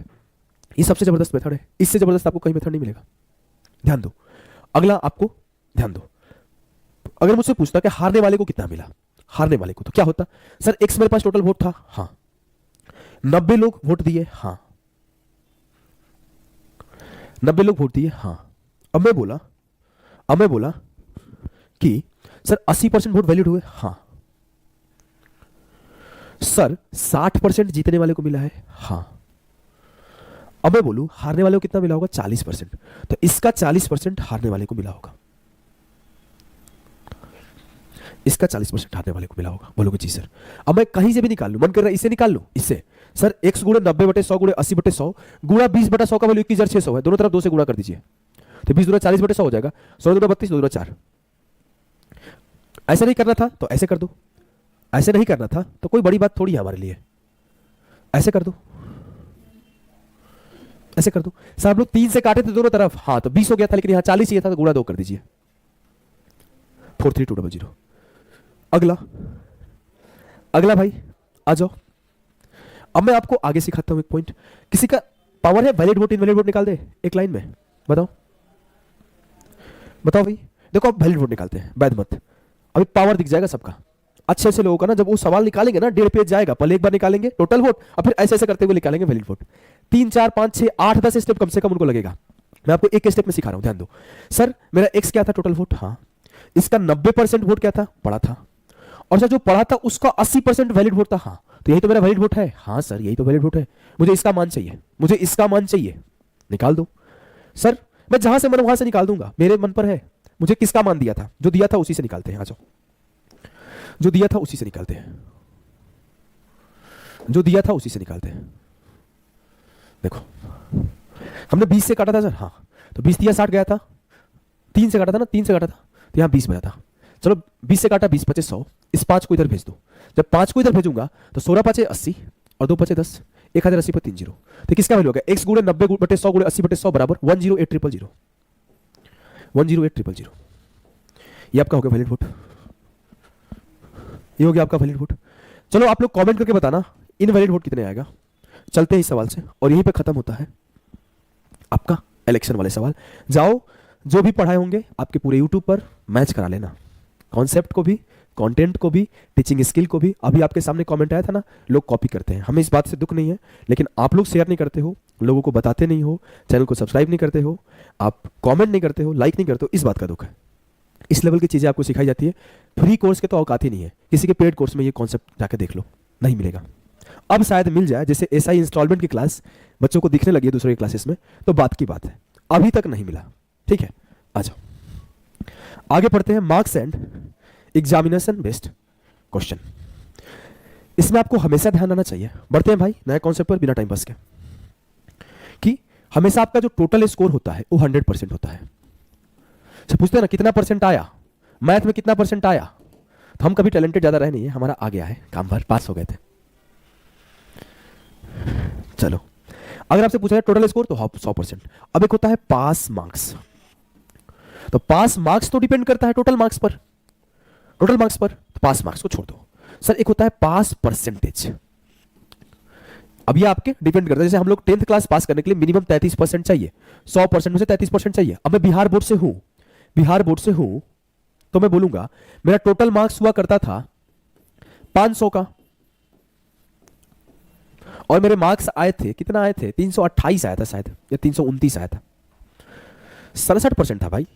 ये सबसे जबरदस्त मेथड है, इससे जबरदस्त आपको कहीं मेथड नहीं मिलेगा। ध्यान दो, अगला आपको ध्यान दो। अगर मुझसे पूछता कि हारने वाले को कितना मिला, हारने वाले को, तो क्या होता? सर x मेरे पास टोटल वोट था, हाँ, 90 लोग वोट दिए, हाँ, 90 लोग वोट दिए, हाँ। अब मैं बोला कि सर 80% वोट वैलिड हुए, हाँ। सर 60% जीतने वाले को मिला है, हाँ। अब मैं बोलूं हारने वाले को कितना मिला होगा, 40%, तो इसका 40% हारने वाले को मिला होगा, इसका 40% हारने वाले को मिला होगा। बोलोगे जी सर, अब मैं कहीं से भी निकाल लूं, मन कर रहा है इससे निकाल लूं, इससे। सर x गुणे 90/100 गुणे 80/100 गुणा 20/100 का वैल्यू 21,600 है, दोनों तरफ 2 से गुणा कर दीजिए, तो 20 गुणा 40/100 हो जाएगा, 16 गुणा 32, 2 गुणा 4। ऐसे नहीं करना था तो ऐसे कर दो, ऐसे नहीं करना था तो कोई बड़ी बात थोड़ी है हमारे लिए, ऐसे कर दो, ऐसे कर दो। सर आप लोग 3 से काटे थे दोनों तरफ, हाँ, तो 20 हो गया था, लेकिन यहां 40 ही था तो गुणा 2 कर दीजिए, 43200। अगला, अगला भाई आ जाओ। अब मैं आपको आगे सिखाता हूं एक पॉइंट। किसी का पावर है वैलिड वोट इनवैलिड वोट निकाल दे एक लाइन में, बताओ बताओ भाई। देखो आप वैलिड वोट निकालते हैं, वैध मत, अभी पावर दिख जाएगा सबका, अच्छे से लोगों का ना। जब वो सवाल निकालेंगे ना 1.5 पेज जाएगा, पहले एक बार निकालेंगे टोटल वोट और फिर ऐसे ऐसे करते हुए निकालेंगे वैलिड वोट। 3 4 5 6 8 10 स्टेप कम से कम उनको लगेगा। मैं आपको एक स्टेप में सिखा रहा हूं, ध्यान दो। सर मेरा x क्या था टोटल वोट, हाँ। इसका 90% वोट क्या था, पड़ा था। और सर जो पड़ा था उसका 80% वैलिड वोट था, हाँ। तो यही तो मेरा वैलिड वोट है, हाँ सर यही तो वैलिड वोट है। मुझे इसका मान चाहिए, मुझे इसका मान चाहिए, निकाल दो। सर मैं जहां से मन वहां से निकाल दूंगा, मेरे मन पर है। मुझे किसका मान दिया था, जो दिया था उसी से निकालते हैं, आ जाओ। जो दिया था उसी से निकालते हैं, जो दिया था उसी से निकालते हैं। देखो हमने 20 से काटा था सर, हाँ, तो 20 दिया 60 गया था, 3 से काटा था ना, 3 से काटा था तो यहां 20 बचा था। चलो 20 से काटा, 20 25 100, इस 5 को इधर भेज दो। जब 5 को इधर भेजूंगा तो 16 5 80 और 2 5 10, 1080 पर 3 जीरो। तो किसका वैल्यू होगा, x गुणे 90/100 गुणे 80/100 बराबर 108,000, 108,000। ये आपका हो गया वैलिड वोट, ये हो गया आपका वैलिड वोट। चलो आप लोग कमेंट करके बताना इनवैलिड वोट कितने आएगा। चलते हैं इस सवाल से, और यहीं पे खत्म होता है आपका इलेक्शन वाले सवाल। जाओ जो भी पढ़ाए होंगे आपके पूरे यूट्यूब पर मैच करा लेना, कॉन्सेप्ट को भी, कंटेंट को भी, टीचिंग स्किल को भी। अभी आपके सामने कमेंट आया था ना, लोग कॉपी करते हैं, हमें इस बात से दुख नहीं है, लेकिन आप लोग शेयर नहीं करते हो, लोगों को बताते नहीं हो, चैनल को सब्सक्राइब नहीं करते हो, आप कमेंट नहीं करते हो, लाइक नहीं करते हो, इस बात का दुख है। इस लेवल की चीज़ें आपको सिखाई जाती है, फ्री कोर्स के तो औकात ही नहीं है। किसी के पेड कोर्स में ये कॉन्सेप्ट जाकर देख लो, नहीं मिलेगा। अब शायद मिल जाए, जैसे एसआई इंस्टॉलमेंट की क्लास बच्चों को दिखने लगी है दूसरे क्लासेस में, तो बात की बात है, अभी तक नहीं मिला। ठीक है, आ जाओ आगे पढ़ते हैं। Marks and examination based question, इसमें आपको हमेशा ध्यान रखना चाहिए। बढ़ते हैं भाई नए कॉन्सेप्ट पर बिना टाइम पास के, कि हमेशा आपका जो टोटल स्कोर होता है वो 100% होता है। अच्छा, पूछते हैं ना कितना परसेंट आया, मैथ में कितना परसेंट आया, तो हम कभी टैलेंटेड ज्यादा रहे नहीं है, हमारा आ गया है, काम भर पास हो गए थे। चलो, अगर आपसे पूछा जाए टोटल स्कोर तो 100%। अब एक होता है पास मार्क्स, तो पास मार्क्स तो डिपेंड करता है टोटल मार्क्स पर, टोटल मार्क्स पर, तो पास मार्क्स को छोड़ दो। सर एक होता है पास परसेंटेज, अब ये आपके डिपेंड करता है। जैसे हम लोग 10th क्लास पास करने के लिए मिनिमम 33% चाहिए, 100% में से 33% चाहिए। अब मैं बिहार बोर्ड से हूं, बिहार बोर्ड से हूं, तो मैं बोलूंगा मेरा टोटल मार्क्स हुआ करता था 500 का, और मेरे मार्क्स आए थे, कितना आए थे, 328 आया था शायद, या 329 आया था, 67% था भाई,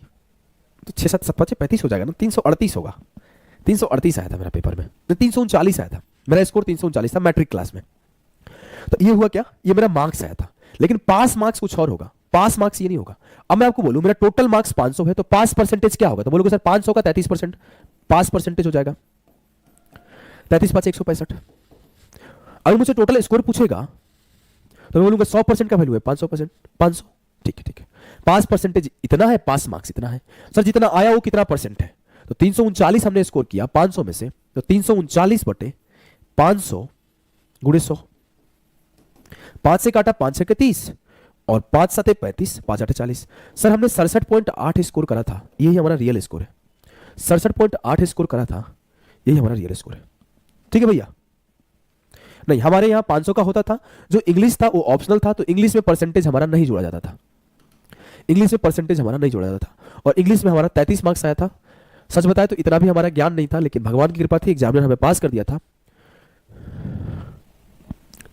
तो 6 7 7 35 हो जाएगा ना, 338 होगा, 338 आया था मेरा पेपर में, 339 आया था मेरा स्कोर, 339 था मैट्रिक क्लास में। तो ये हुआ क्या, ये मेरा मार्क्स आया था, लेकिन पास मार्क्स कुछ और होगा, पास मार्क्स ये नहीं होगा। अब मैं आपको बोलूं मेरा टोटल मार्क्स 500 है, तो पास परसेंटेज क्या होगा, तो बोलोगे सर 500 का 33% पास परसेंटेज हो जाएगा, 33 5 165। अगर मुझे टोटल स्कोर पूछेगा तो मैं बोलूंगा 100% का वैल्यू है 500%, 500, ठीक है ठीक है। पास परसेंटेज इतना है, पास मार्क्स इतना है, सर जितना आया वो कितना परसेंट है, तो 339 हमने स्कोर किया 500 में से, तो 339 बटे 500 गुणे 100, 5 से काटा 5 6 30, और 5 7 35, 5 8 40। सर हमने 67.8 स्कोर करा था, यही हमारा रियल स्कोर है, 67.8 स्कोर करा था, यही हमारा रियल स्कोर है। ठीक है भैया, नहीं हमारे यहां 500 का होता था, जो इंग्लिश था वो ऑप्शनल था, तो इंग्लिश में परसेंटेज हमारा नहीं जोड़ा जाता था, इंग्लिश में परसेंटेज हमारा नहीं जोड़ा जाता था, और इंग्लिश में हमारा 33 मार्क्स आया था। सच बताए तो इतना भी हमारा ज्ञान नहीं था, लेकिन भगवान की कृपा थी, एग्जामिनर हमें पास कर दिया था,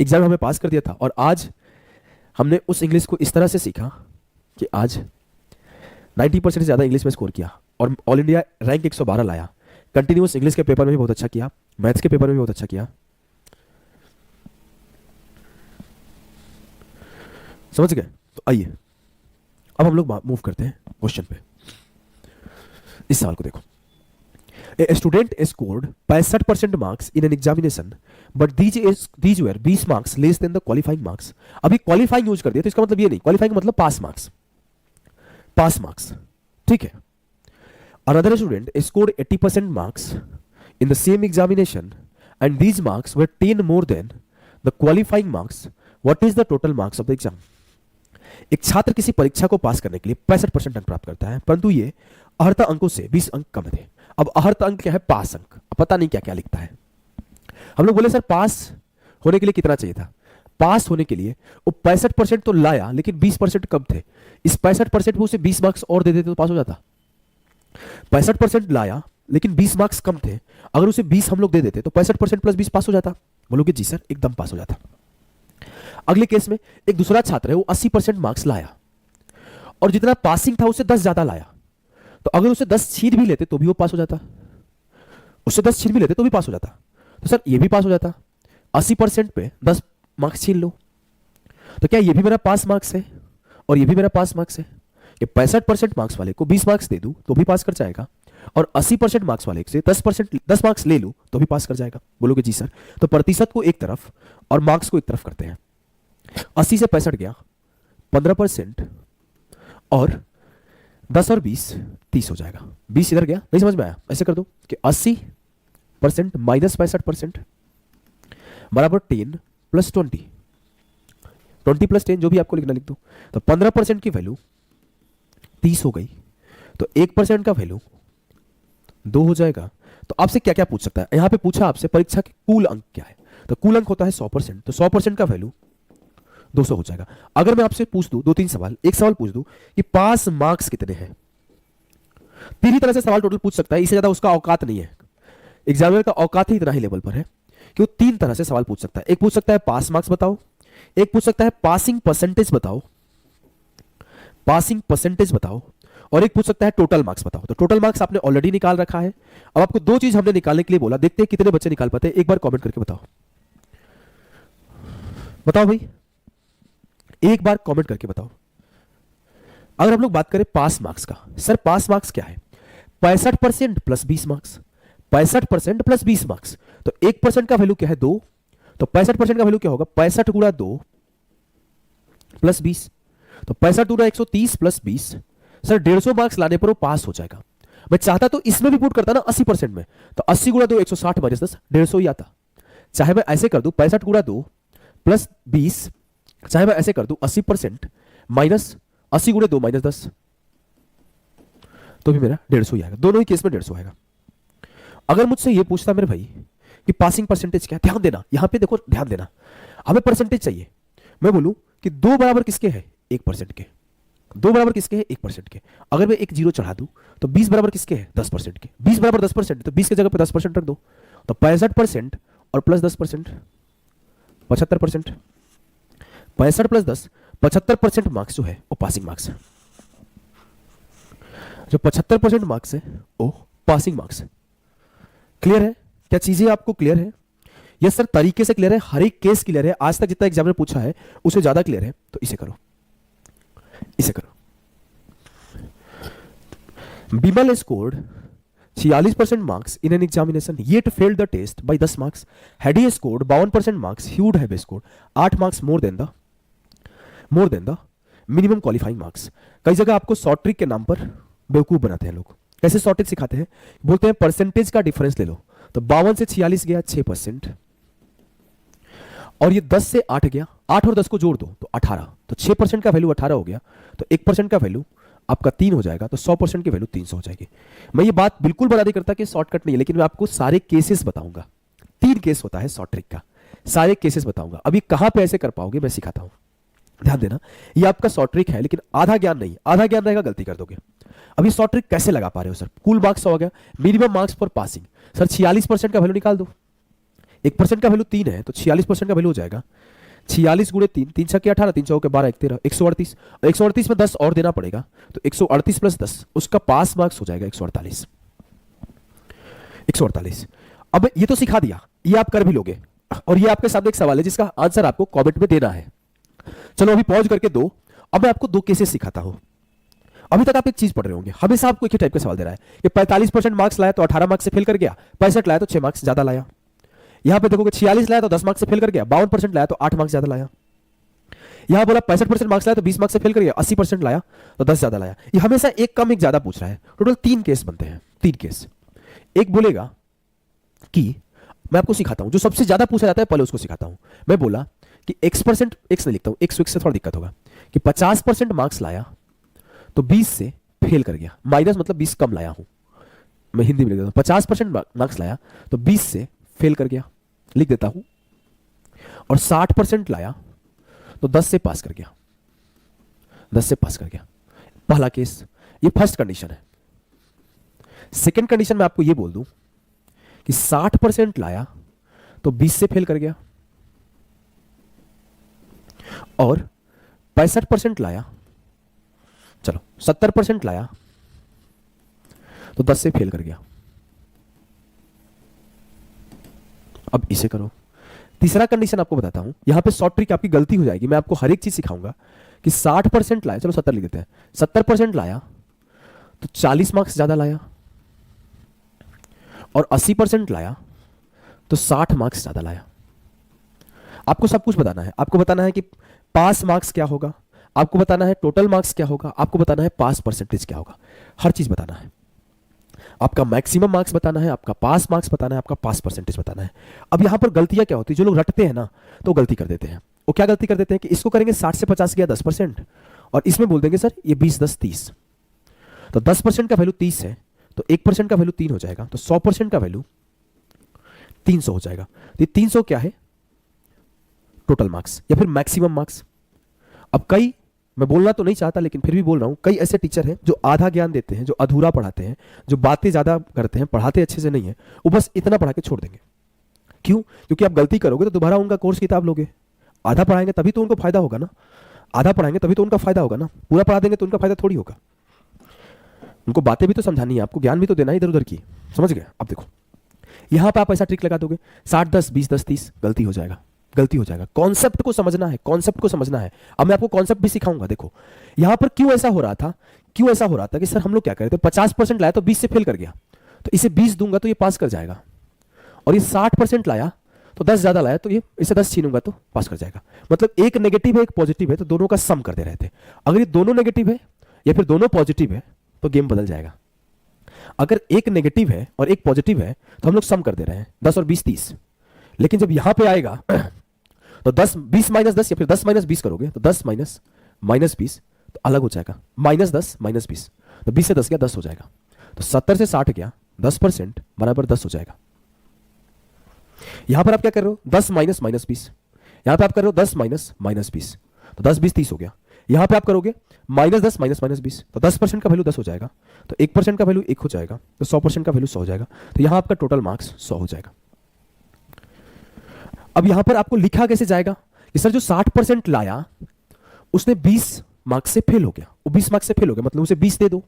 एग्जाम हमें पास कर दिया था। और आज हमने उस इंग्लिश को इस तरह से सीखा कि आज 90% से ज्यादा इंग्लिश में स्कोर किया, और ऑल इंडिया रैंक 112 लाया। कंटिन्यूस इंग्लिश के पेपर में भी बहुत अच्छा किया, मैथ्स के पेपर में भी बहुत अच्छा किया, समझ गए। तो आइए अब हम लोग मूव करते हैं क्वेश्चन पे। इस सवाल को देखो, a student scored 65% marks in an examination but these were 20 marks less than the qualifying marks. अभी क्वालिफाइंग यूज कर दिया, तो इसका मतलब ये नहीं, क्वालिफाइंग मतलब पास मार्क्स, पास मार्क्स, ठीक है। Another student scored 80% marks in the same examination and these marks were 10 more than the qualifying marks, what is the total marks of the exam. एक छात्र किसी परीक्षा को पास करने के लिए 65% अंक प्राप्त करता है, परंतु ये अर्हता अंकों से 20 अंक कम थे। अब अर्हता अंक क्या है, पास अंक, पता नहीं क्या क्या लिखता है। हम लोग बोले सर पास होने के लिए कितना चाहिए था, पास होने के लिए वो 65% तो लाया, लेकिन 20% कम थे। इस 65% में उसे 20 मार्क्स और दे देते तो पास हो जाता। 65% लाया लेकिन 20 मार्क्स कम थे, अगर उसे 20 हम लोग दे देते तो 65% प्लस 20 पास हो जाता। बोलोगे जी सर, एकदम पास हो जाता। अगले केस में एक दूसरा छात्र है, वो 80% मार्क्स लाया और जितना पासिंग था उससे 10 ज्यादा लाया, तो अगर उसे 10 छीन भी लेते तो भी वो पास हो जाता, उससे 10 छीन भी लेते तो भी पास हो जाता। तो सर ये भी पास हो जाता, 80% पे 10 मार्क्स छीन लो, तो क्या ये भी मेरा पास मार्क्स है और ये भी मेरा पास मार्क्स है। ये 65% मार्क्स वाले को 20 मार्क्स दे दूं तो भी पास कर जाएगा, और 80% मार्क्स वाले से 10 मार्क्स ले लूं तो भी पास कर जाएगा। बोलोगे जी सर, तो प्रतिशत को एक तरफ और मार्क्स को एक तरफ करते हैं। 80 से 65 गया, 15%, और 10 और 20 30 हो जाएगा। 20 इधर गया, नहीं समझ में आया, ऐसे कर दो कि 80% माइनस 65% बराबर 10 प्लस 20, 20 प्लस 10 जो भी आपको लिखना लिख दो। तो 15% की वैल्यू 30 हो गई, तो 1% का वैल्यू 2 हो जाएगा। तो आपसे क्या क्या पूछ सकता है, यहां पे पूछा आपसे परीक्षा के कुल अंक क्या है, तो कुल अंक होता है 100%, तो 100% का वैल्यू 200 हो जाएगा। अगर मैं आपसे पूछ दूं 2-3 सवाल, एक सवाल पूछ दूं कि पास मार्क्स कितने हैं, तीन ही तरह से सवाल टोटल पूछ सकता है, इससे ज्यादा उसका औकात नहीं है। एग्जामिनर का औकात ही इतना ही लेवल पर है कि वो तीन तरह से सवाल पूछ सकता है। एक पूछ सकता है पास मार्क्स बताओ, एक पूछ सकता है पासिंग परसेंटेज बताओ, पासिंग परसेंटेज बताओ, और एक पूछ सकता है टोटल मार्क्स बताओ। तो टोटल मार्क्स आपने ऑलरेडी निकाल रखा है। अब आपको दो चीज हमने निकालने के लिए बोला, देखते हैं कितने बच्चे निकाल पाते हैं। एक बार कमेंट करके बताओ, बताओ भाई, एक बार कमेंट करके बताओ। अगर हम लोग बात करें पास मार्क्स का, सर पास मार्क्स क्या है? 65% प्लस 20 मार्क्स, 65% प्लस 20 मार्क्स। तो 1% का वैल्यू क्या है? 2। तो 65% का वैल्यू क्या होगा? 65 गुणा 2 प्लस 20। तो 65 गुणा 130 प्लस 20, सर 150 मार्क्स लाने पर वो पास हो जाएगा। मैं चाहता तो इसमें भी पुट करता ना 80% में, तो 80 गुणा 2 160 माइनस 10 150 ही आता। चाहे मैं ऐसे कर दूं 65 गुणा 2 प्लस 20, चाहे मैं ऐसे कर दूं 80% माइनस 80 गुणे 2 माइनस 10, तो भी मेरा 150 ही आएगा। दोनों ही केस में 150 आएगा। अगर मुझसे ये पूछता मेरे भाई कि पासिंग परसेंटेज क्या, ध्यान देना यहां पे, देखो ध्यान देना, हमें परसेंटेज चाहिए। मैं बोलूं कि 2 बराबर किसके है? 1% के। 2 बराबर किसके है? 1% के। अगर मैं एक जीरो चढ़ा दूं तो 20 बराबर किसके है? 10% के। 20 बराबर 10%, तो 20 की जगह पे 10% रख दो, तो 65% और प्लस 10%, 75%। 65 प्लस 10, 75% मार्क्स जो है वो पासिंग मार्क्स है। जो 75% मार्क्स है वो पासिंग मार्क्स है। क्लियर है? क्या चीजें आपको क्लियर है? यस सर, तरीके से क्लियर है, हर एक केस क्लियर है। आज तक जितना एग्जामिनर पूछा है उससे ज्यादा क्लियर है। तो इसे करो, इसे करो। Bimal scored 46% marks in an examination, yet failed the test by 10 marks. Had he scored 52% marks, he would have scored 8 marks more than the minimum qualifying marks. कई जगह आपको शॉर्ट ट्रिक के नाम पर बेवकूफ बनाते हैं लोग। कैसे शॉर्ट ट्रिक सिखाते हैं? बोलते हैं परसेंटेज का डिफरेंस ले लो, तो 52 से 46 गया 6%, और ये 10 से 8 गया, 8 और 10 को जोड़ दो तो 18, तो 6% का वैल्यू 18 हो गया, तो 1% का वैल्यू आपका 3 हो जाएगा, तो 100% की वैल्यू 300 हो जाएगी। मैं ये बात बिल्कुल बता नहीं करता कि शॉर्टकट नहीं है, लेकिन मैं आपको सारे केसेस बताऊंगा। 3 केस होता है शॉर्ट ट्रिक का, सारे केसेस बताऊंगा। अभी कहां पे ऐसे कर पाओगे मैं सिखाता हूं, ध्यान देना। ये आपका शॉर्ट ट्रिक है, लेकिन आधा ज्ञान नहीं, आधा ज्ञान रहेगा गलती कर दोगे। अभी शॉर्ट ट्रिक कैसे लगा पा रहे हो? सर कुल मार्क्स हो गया, minimum marks for passing. Sir 46% का वैल्यू निकाल दो, 1% का वैल्यू 3 है, तो 46% का वैल्यू हो जाएगा 46 गुणे 3, 3 छक्के 18, 3 चौके 12, 1 13, 138, और 138 में 10 और देना पड़ेगा, तो 138 प्लस 10, उसका पास मार्क्स हो जाएगा 148। 148। अब ये तो सिखा दिया, ये आप कर भी लोगे, और ये आपके सामने एक सवाल है जिसका आंसर आपको कमेंट में देना है। चलो अभी पॉज करके दो। अब मैं आपको 2 केसेस सिखाता हूं। अभी तक आप एक चीज पढ़ रहे होंगे, हमेशा आपको एक ही टाइप का सवाल दे रहा है कि 45% मार्क्स लाया तो 18 मार्क्स से फेल कर गया, 65 लाया तो 6 मार्क्स ज्यादा लाया। यहां पे देखोगे 46 लाया तो 10 मार्क्स से फेल कर गया, 52% लाया तो 8 मार्क्स ज्यादा लाया। यहां बोला 65% मार्क्स लाया तो 20 मार्क्स से फेल कर गया, 80% लाया तो 10 ज्यादा लाया। ये हमेशा एक कम एक ज्यादा पूछ रहा है। टोटल 3 केस बनते हैं, 3 केस। एक बोलेगा कि मैं आपको सिखाता हूं, जो सबसे ज्यादा पूछा जाता है पहले उसको सिखाता हूं। मैं बोला कि x%, x नहीं लिखता हूं, x से थोड़ा दिक्कत होगा, कि 50% मार्क्स लाया तो 20 से फेल कर गया, माइनस मतलब 20 कम लाया हूं, मैं हिंदी में लिख देता हूं। 50% मार्क्स लाया तो 20 से फेल कर गया, लिख देता हूं, और 60% लाया तो 10 से पास कर गया, 10 से पास कर गया। पहला केस, ये फर्स्ट कंडीशन है। सेकंड कंडीशन में आपको ये बोल दूं कि 60% लाया तो 20 से फेल कर गया, और 65% लाया, चलो 70% लाया तो 10 से फेल कर गया। अब इसे करो। तीसरा कंडीशन आपको बताता हूं, यहां पे शॉर्ट ट्रिक आपकी गलती हो जाएगी, मैं आपको हर एक चीज सिखाऊंगा कि 60% लाया, चलो 70 लिख देते हैं, 70% लाया तो 40 मार्क्स ज्यादा लाया, और 80% लाया तो 60 मार्क्स ज्यादा लाया। आपको सब कुछ बताना है, आपको बताना है कि पास मार्क्स क्या होगा, आपको बताना है टोटल मार्क्स क्या होगा, आपको बताना है पास परसेंटेज क्या होगा, हर चीज बताना है। आपका मैक्सिमम मार्क्स बताना है, आपका पास मार्क्स बताना है, आपका पास परसेंटेज बताना है। अब यहां पर गलतियां क्या होती है, जो लोग रटते हैं ना तो गलती कर देते हैं। वो क्या गलती कर देते हैं कि इसको करेंगे 60 से 50 गया 10%, और इसमें बोल देंगे सर ये 20 10 30, तो 10% का वैल्यू 30 है, तो 1% का वैल्यू 3 हो जाएगा, तो 100% का वैल्यू 300 हो जाएगा। तो ये 300 क्या है? टोटल मार्क्स या फिर मैक्सिमम मार्क्स। अब कई मैं बोलना तो नहीं चाहता लेकिन फिर भी बोल रहा हूं, कई ऐसे टीचर हैं जो आधा ज्ञान देते हैं, जो अधूरा पढ़ाते हैं, जो बातें ज्यादा करते हैं, पढ़ाते अच्छे से नहीं है, वो बस इतना पढ़ा के छोड़ देंगे। क्यों? क्योंकि आप गलती करोगे तो दोबारा उनका कोर्स किताब लोगे। आधा पढ़ाएंगे तभी तो उनको फायदा होगा ना, आधा पढ़ाएंगे तभी तो उनका फायदा होगा ना, पूरा पढ़ा देंगे तो उनका फायदा थोड़ी होगा। उनको बातें भी तो समझानी है, आपको ज्ञान भी तो देना है इधर उधर की, समझ गए? अब देखो यहां पे आप ऐसा ट्रिक लगा दोगे 60-10, 20-10-30, गलती हो जाएगा, गलती हो जाएगा। कॉन्सेप्ट को समझना है, कॉन्सेप्ट को समझना है। अब मैं आपको कॉन्सेप्ट भी सिखाऊंगा। देखो यहां पर क्यों ऐसा हो रहा था, क्यों ऐसा हो रहा था कि सर हम लोग क्या कर रहे थे, 50% लाया तो 20 से फेल कर गया, तो इसे 20 दूंगा तो ये पास कर जाएगा, और ये 60% लाया तो 10 ज्यादा लाया तो ये इसे 10 छीनूंगा तो पास कर जाएगा। मतलब एक नेगेटिव है एक पॉजिटिव है, तो दोनों का सम करते रहते। अगर ये दोनों नेगेटिव है या फिर दोनों पॉजिटिव है तो गेम बदल जाएगा। अगर एक नेगेटिव है और एक पॉजिटिव है तो हम लोग सम कर दे रहे हैं, 10 और 20 30। लेकिन जब यहां पे आएगा तो 10 20 माइनस 10 या फिर 10 माइनस 20 करोगे तो 10 माइनस माइनस 20 तो अलग हो जाएगा, माइनस 10 माइनस 20, तो 20 से 10 गया 10 हो जाएगा। तो 70 से 60 गया 10% बराबर 10 हो जाएगा। यहां पर आप क्या कर रहे हो, 10 माइनस माइनस 20, यहां पे आप कर रहे हो 10 माइनस माइनस 20, तो 10 20 30 हो गया। यहां पे आप करोगे माइनस 10 माइनस माइनस 20, तो 10% का वैल्यू 10 हो जाएगा, तो 1% का वैल्यू 1 हो जाएगा, तो 100% का वैल्यू 100 हो जाएगा। तो यहां आपका टोटल मार्क्स 100 हो जाएगा। अब यहां पर आपको लिखा कैसे जाएगा कि सर जो 60% लाया उसने 20 मार्क्स से फेल हो गया, वो 20 मार्क्स से फेल हो गया, मतलब उसे 20 दे दो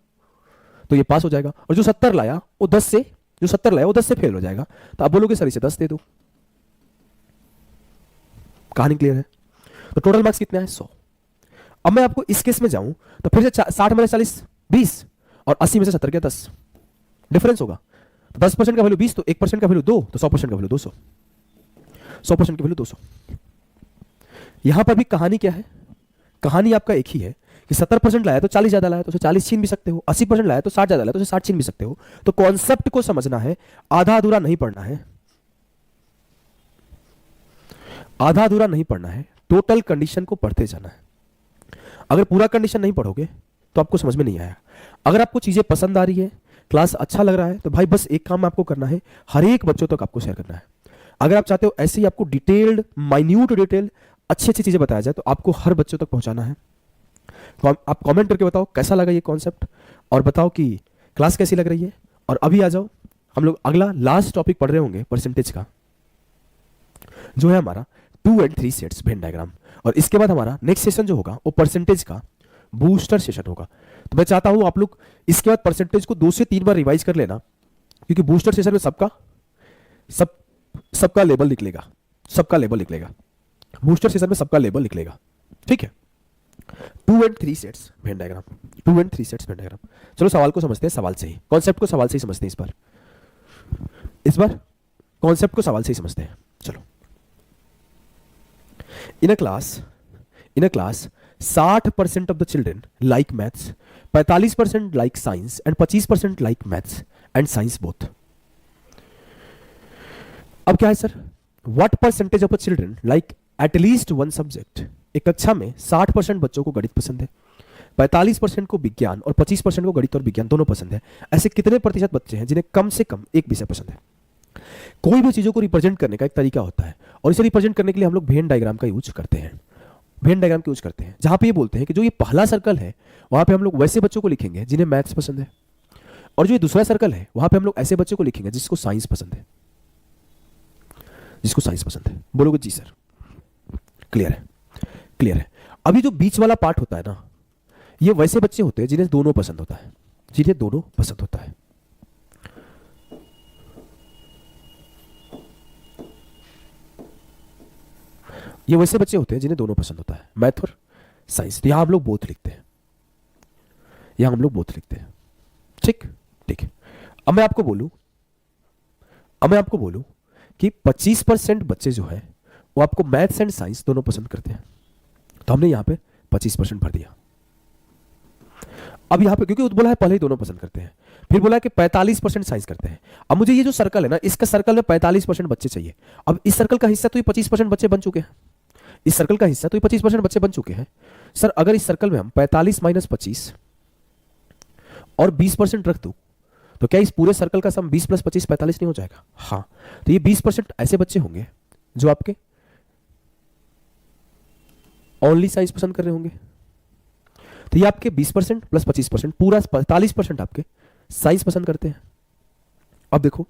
तो ये पास हो जाएगा। और जो 70 लाया वो 10 से, जो 70 लाया वो 10 से फेल हो जाएगा, तो आप बोलोगे सर इसे 10 दे दो। कहानी क्लियर है? तो टोटल मार्क्स कितने हैं, 100। अब मैं आपको इस केस में जाऊं तो फिर से 60 में 40 20 और 80 में से 70 गया 10, डिफरेंस होगा। तो 10% का वैल्यू 20, तो 1% का वैल्यू 2, तो 100% का वैल्यू 200, 100% की वैल्यू 200। यहां पर भी कहानी क्या है, कहानी आपका एक ही है कि 70% लाया तो 40 ज्यादा लाया तो उसे 40 छीन भी सकते हो, 80% लाया तो 60 ज्यादा लाया तो उसे 60 छीन भी सकते हो। तो कॉन्सेप्ट को समझना है, आधा अधूरा नहीं पढ़ना है, आधा अधूरा नहीं पढ़ना है, टोटल कंडीशन को पढ़ते जाना है। अगर पूरा कंडीशन नहीं पढ़ोगे तो आपको समझ में नहीं आया। अगर आपको चीजें पसंद आ रही है, क्लास अच्छा लग रहा है, तो भाई बस एक काम आपको करना है, हर एक बच्चों तक आपको शेयर करना है। अगर आप चाहते हो ऐसे ही आपको डिटेल्ड माइन्यूट डिटेल अच्छी अच्छी चीजें बताया जाए तो आपको हर बच्चों तक पहुंचाना है। आप कमेंट करके बताओ कैसा लगा ये कॉन्सेप्ट, और बताओ कि क्लास कैसी लग रही है। और अभी आ जाओ, हम लोग अगला लास्ट टॉपिक पढ़ रहे होंगे परसेंटेज का, जो है हमारा 2 and 3 सेट्स वेन डायग्राम। और इसके बाद हमारा नेक्स्ट सेशन जो होगा वो परसेंटेज का बूस्टर सेशन होगा। तो मैं चाहता हूं आप लोग इसके बाद परसेंटेज को 2 से 3 बार रिवाइज कर लेना, क्योंकि बूस्टर सेशन में सबका लेवल निकलेगा, सबका लेवल निकलेगा, बूस्टर सेशन में सबका लेवल निकलेगा। ठीक है, 2 and 3 sets Venn diagram, 2 and 3 sets Venn diagram. चलो सवाल को समझते हैं, सवाल से ही कॉन्सेप्ट को सवाल से ही समझते हैं। इस बार कॉन्सेप्ट को सवाल से ही समझते हैं। चलो, in a class 60% of the children like maths, 45% like science and 25% like maths and science both. अब क्या है sir, what percentage of the children like at least one subject? एक कक्षा में 60% बच्चों को गणित पसंद है, 45% को विज्ञान और 25% को गणित और विज्ञान दोनों पसंद है। ऐसे कितने प्रतिशत बच्चे हैं जिन्हें कम से कम एक विषय पसंद है? कोई भी चीजों को रिप्रेजेंट करने का एक तरीका होता है, और इसे रिप्रेजेंट करने के लिए हम लोग वेन डायग्राम का यूज करते हैं। वेन डायग्राम का यूज करते हैं जहां पे ये बोलते हैं कि जो ये पहला सर्कल है वहां पे हम लोग वैसे बच्चों को लिखेंगे जिन्हें मैथ्स पसंद है, और जो ये दूसरा सर्कल है वहां पे हम लोग ऐसे बच्चों को लिखेंगे जिसको साइंस पसंद है, जिसको साइंस पसंद है। बोलोगे जी सर, क्लियर है, क्लियर है। अभी जो बीच वाला पार्ट होता है ना, ये वैसे बच्चे होते हैं जिन्हें दोनों पसंद होता है, जिन्हें दोनों पसंद होता है। ये वैसे बच्चे होते हैं जिन्हें दोनों पसंद होता है, मैथ और साइंस। तो यहां हम लोग बोथ लिखते हैं, यहां हम लोग बोथ लिखते हैं। ठीक ठीक है। अब मैं आपको बोलूं कि 25% बच्चे जो है वो आपको मैथ्स एंड साइंस दोनों पसंद करते हैं, तो हमने यहां पे 25% भर दिया। अब यहां पे क्योंकि बोला है पहले ही दोनों पसंद करते हैं, फिर बोला कि 45% साइंस करते हैं। अब मुझे ये जो सर्कल है ना, इसका सर्कल में 45% बच्चे चाहिए। अब इस सर्कल का हिस्सा तो ये 25% बच्चे बन चुके हैं, इस सर्कल का हिस्सा तो ये 25% बच्चे बन चुके हैं। सर अगर इस सर्कल में हम 45 माइनस 25 और 20% रख दूं तो क्या इस पूरे सर्कल का सम 20 प्लस 25 45 नहीं हो जाएगा? हाँ, तो ये 20% ऐसे बच्चे होंगे जो आपके ओनली साइंस पसंद कर रहे होंगे, तो ये आपके 20% प्लस 25%, पूरा 45% आपके साइंस पसंद करते हैं। अब देखो,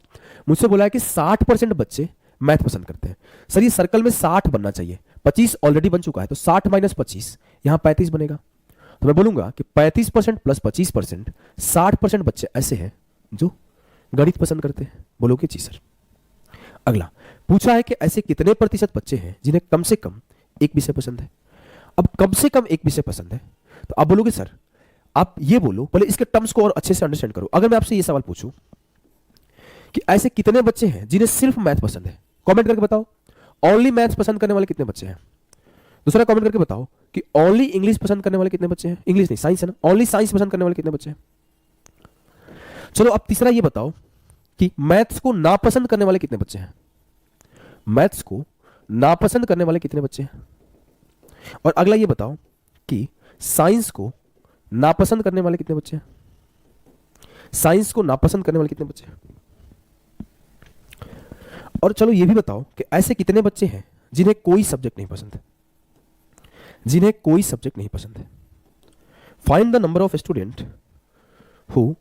मुझसे बोला है कि 60% बच्चे मैथ पसंद करते हैं। सर ये सर्कल में 60 बनना चाहिए, 25 ऑलरेडी बन चुका है, तो 60 माइनस 25 यहां 35 बनेगा। तो मैं बोलूंगा कि 35% प्लस 25%, 60% बच्चे ऐसे हैं जो गणित पसंद करते हैं। बोलोगे जी सर। अगला पूछा है कि ऐसे कितने प्रतिशत बच्चे हैं जिन्हें कम से कम एक विषय पसंद है। अब कम से कम एक विषय पसंद है, तो आप बोलोगे सर आप ये बोलो, पहले इसके टर्म्स को और अच्छे से अंडरस्टैंड करो। अगर मैं आपसे ये सवाल पूछूं कि ऐसे कितने बच्चे हैं जिन्हें सिर्फ मैथ पसंद है, कमेंट करके बताओ। ओनली मैथ्स पसंद करने वाले कितने बच्चे हैं? दूसरा कमेंट करके बताओ कि ओनली इंग्लिश पसंद करने वाले कितने बच्चे हैं? इंग्लिश नहीं, साइंस है ना। ओनली साइंस पसंद करने वाले कितने बच्चे हैं? चलो अब तीसरा ये बताओ कि मैथ्स को नापसंद करने वाले कितने बच्चे हैं? मैथ्स को नापसंद करने वाले कितने बच्चे हैं? और अगला ये बताओ कि साइंस को नापसंद करने वाले कितने बच्चे हैं? साइंस को नापसंद करने वाले कितने बच्चे हैं? और चलो ये भी बताओ कि ऐसे कितने बच्चे हैं जिन्हें कोई सब्जेक्ट नहीं पसंद है? जिन्हें कोई सब्जेक्ट नहीं पसंद है। Find the number of student who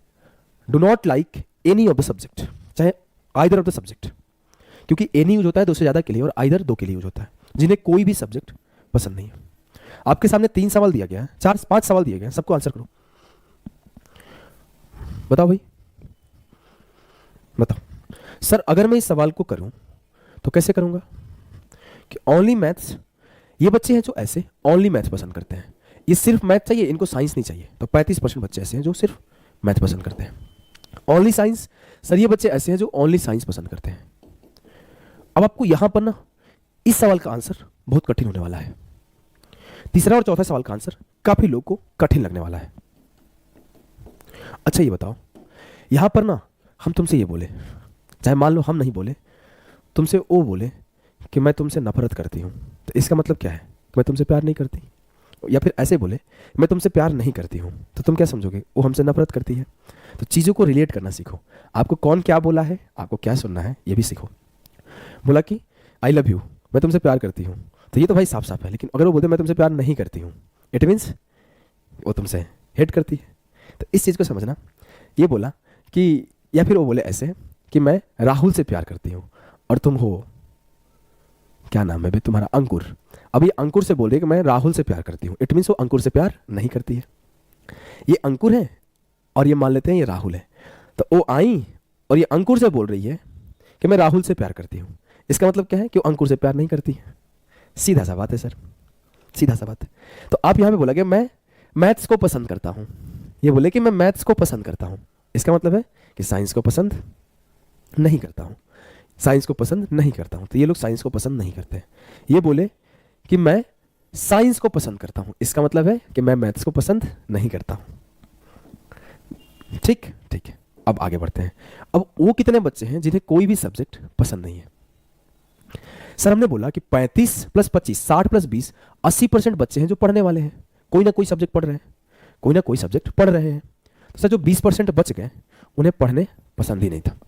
do not like any of the subject, चाहे आइदर ऑफ द सब्जेक्ट, क्योंकि एनी यूज होता है 2 से ज्यादा के लिए और आइदर 2 के लिए यूज होता है। जिन्हें कोई भी सब्जेक्ट पसंद नहीं है। आपके सामने 3 सवाल दिया गया है, 4-5 सवाल दिए गए हैं, सबको आंसर करो। बताओ भाई, बताओ। सर अगर मैं इस सवाल को करूं तो कैसे करूंगा कि ओनली मैथ्स, ये बच्चे हैं जो ऐसे ओनली मैथ्स पसंद करते हैं, ये सिर्फ मैथ चाहिए, इनको साइंस नहीं चाहिए, तो 35% बच्चे ऐसे हैं जो सिर्फ मैथ पसंद करते हैं। ओनली साइंस, सर ये बच्चे ऐसे हैं जो ओनली साइंस पसंद करते हैं। अब आपको यहां पर ना इस सवाल का आंसर बहुत कठिन होने वाला है। तीसरा और चौथा सवाल का आंसर काफी लोगों को कठिन लगने वाला है। अच्छा ये बताओ, यहां पर ना हम तुमसे ये बोले, चाहे मान लो हम नहीं बोले, तुमसे वो बोले कि मैं तुमसे नफरत करती हूं, तो इसका मतलब क्या है? कि मैं तुमसे प्यार नहीं करती। या फिर ऐसे बोले मैं तुमसे प्यार नहीं करती हूं, तो तुम क्या समझोगे? वो हमसे नफरत करती है। तो चीज़ों को रिलेट करना सीखो। आपको कौन क्या बोला है, आपको क्या सुनना है, ये भी सीखो। बोला कि आई लव यू, मैं तुमसे प्यार करती हूँ, तो ये तो भाई साफ साफ है। लेकिन अगर वो बोलते मैं तुमसे प्यार नहीं करती हूँ, इट मीन्स वो तुमसे हेट करती है। तो इस चीज़ को समझना। ये बोला कि, या फिर वो बोले ऐसे कि मैं राहुल से प्यार करती हूँ और तुम हो, क्या नाम है भाई तुम्हारा, अंकुर। अब ये अंकुर से बोल रही है कि मैं राहुल से प्यार करती हूँ, इट मीन्स वो अंकुर से प्यार नहीं करती है। ये अंकुर है और ये मान लेते हैं ये राहुल है। तो वो आई और ये अंकुर से बोल रही है कि मैं राहुल से प्यार करती हूँ, इसका मतलब क्या है कि वो अंकुर से प्यार नहीं करती है। सीधा सा बात है सर, सीधा सा बात है। तो आप यहाँ पे बोला कि मैं मैथ्स को पसंद करता हूँ, ये बोले कि मैं मैथ्स को पसंद करता हूँ, इसका मतलब है कि साइंस को पसंद नहीं करता हूँ, साइंस को पसंद नहीं करता हूँ। तो ये लोग साइंस को पसंद नहीं करते हैं। ये बोले कि मैं साइंस को पसंद करता हूँ, इसका मतलब है कि मैं मैथ्स को पसंद नहीं करता हूँ। ठीक ठीक है, अब आगे बढ़ते हैं। अब वो कितने बच्चे हैं जिन्हें कोई भी सब्जेक्ट पसंद नहीं है? सर हमने बोला कि 35 प्लस 25, 60 प्लस 20, 80% बच्चे हैं जो पढ़ने वाले हैं, कोई ना कोई सब्जेक्ट पढ़ रहे हैं, कोई ना कोई सब्जेक्ट पढ़ रहे हैं। तो सर जो 20% बच गए उन्हें पढ़ने पसंद ही नहीं था।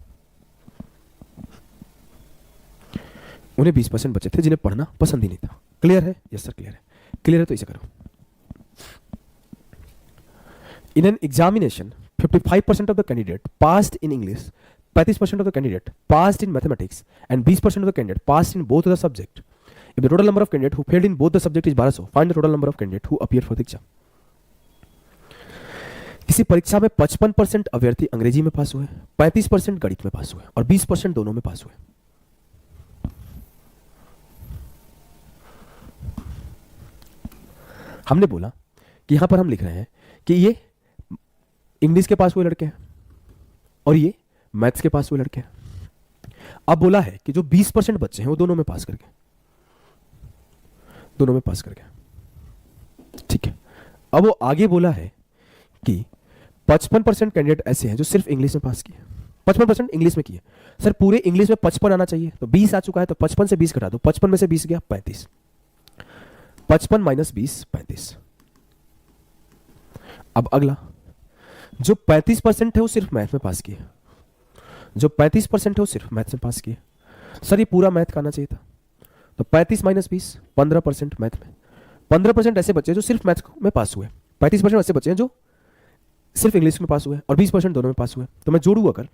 उन्हें 20% बचे थे जिन्हें पढ़ना पसंद ही नहीं था। क्लियर है? यस सर क्लियर है। क्लियर है तो इसे करो। In an examination 55% of the candidate passed in English, 35% of the candidate passed in mathematics, and 20% of the candidate passed in both of the subject. If the total number of candidates who failed in both the subject is 1200, find the total number of candidates who appeared for the exam. किसी परीक्षा में 55% अभ्यर्थी अंग्रेजी में पास हुए, 35% गणित में पास हुए और 20% दोनों में पास हुए। हमने बोला कि यहां पर हम लिख रहे हैं कि ये इंग्लिश के पास हुए लड़के हैं और ये मैथ्स के पास हुए लड़के हैं। अब बोला है कि जो 20% बच्चे हैं वो दोनों में पास कर गए, दोनों में पास कर गए। ठीक है, अब वो आगे बोला है कि 55% कैंडिडेट ऐसे हैं जो सिर्फ इंग्लिश में पास किए, 55% इंग्लिश में किए। सर पूरे इंग्लिश में 55 आना चाहिए, तो 20 आ चुका है, तो 55 से 20 घटा दो, 55 में से 20 गया 35, 55 माइनस 20 35। अब अगला, जो 35% है वो सिर्फ मैथ में पास किए, जो 35% है वो सिर्फ मैथ में पास किए। सर ये पूरा मैथ का आना चाहिए था, तो 35 माइनस 20 15% मैथ में, 15% ऐसे बच्चे जो सिर्फ मैथ में पास हुए। 35% ऐसे बच्चे हैं जो सिर्फ इंग्लिश में पास हुए और 20% दोनों में पास हुए। तो मैं जोड़ू अगर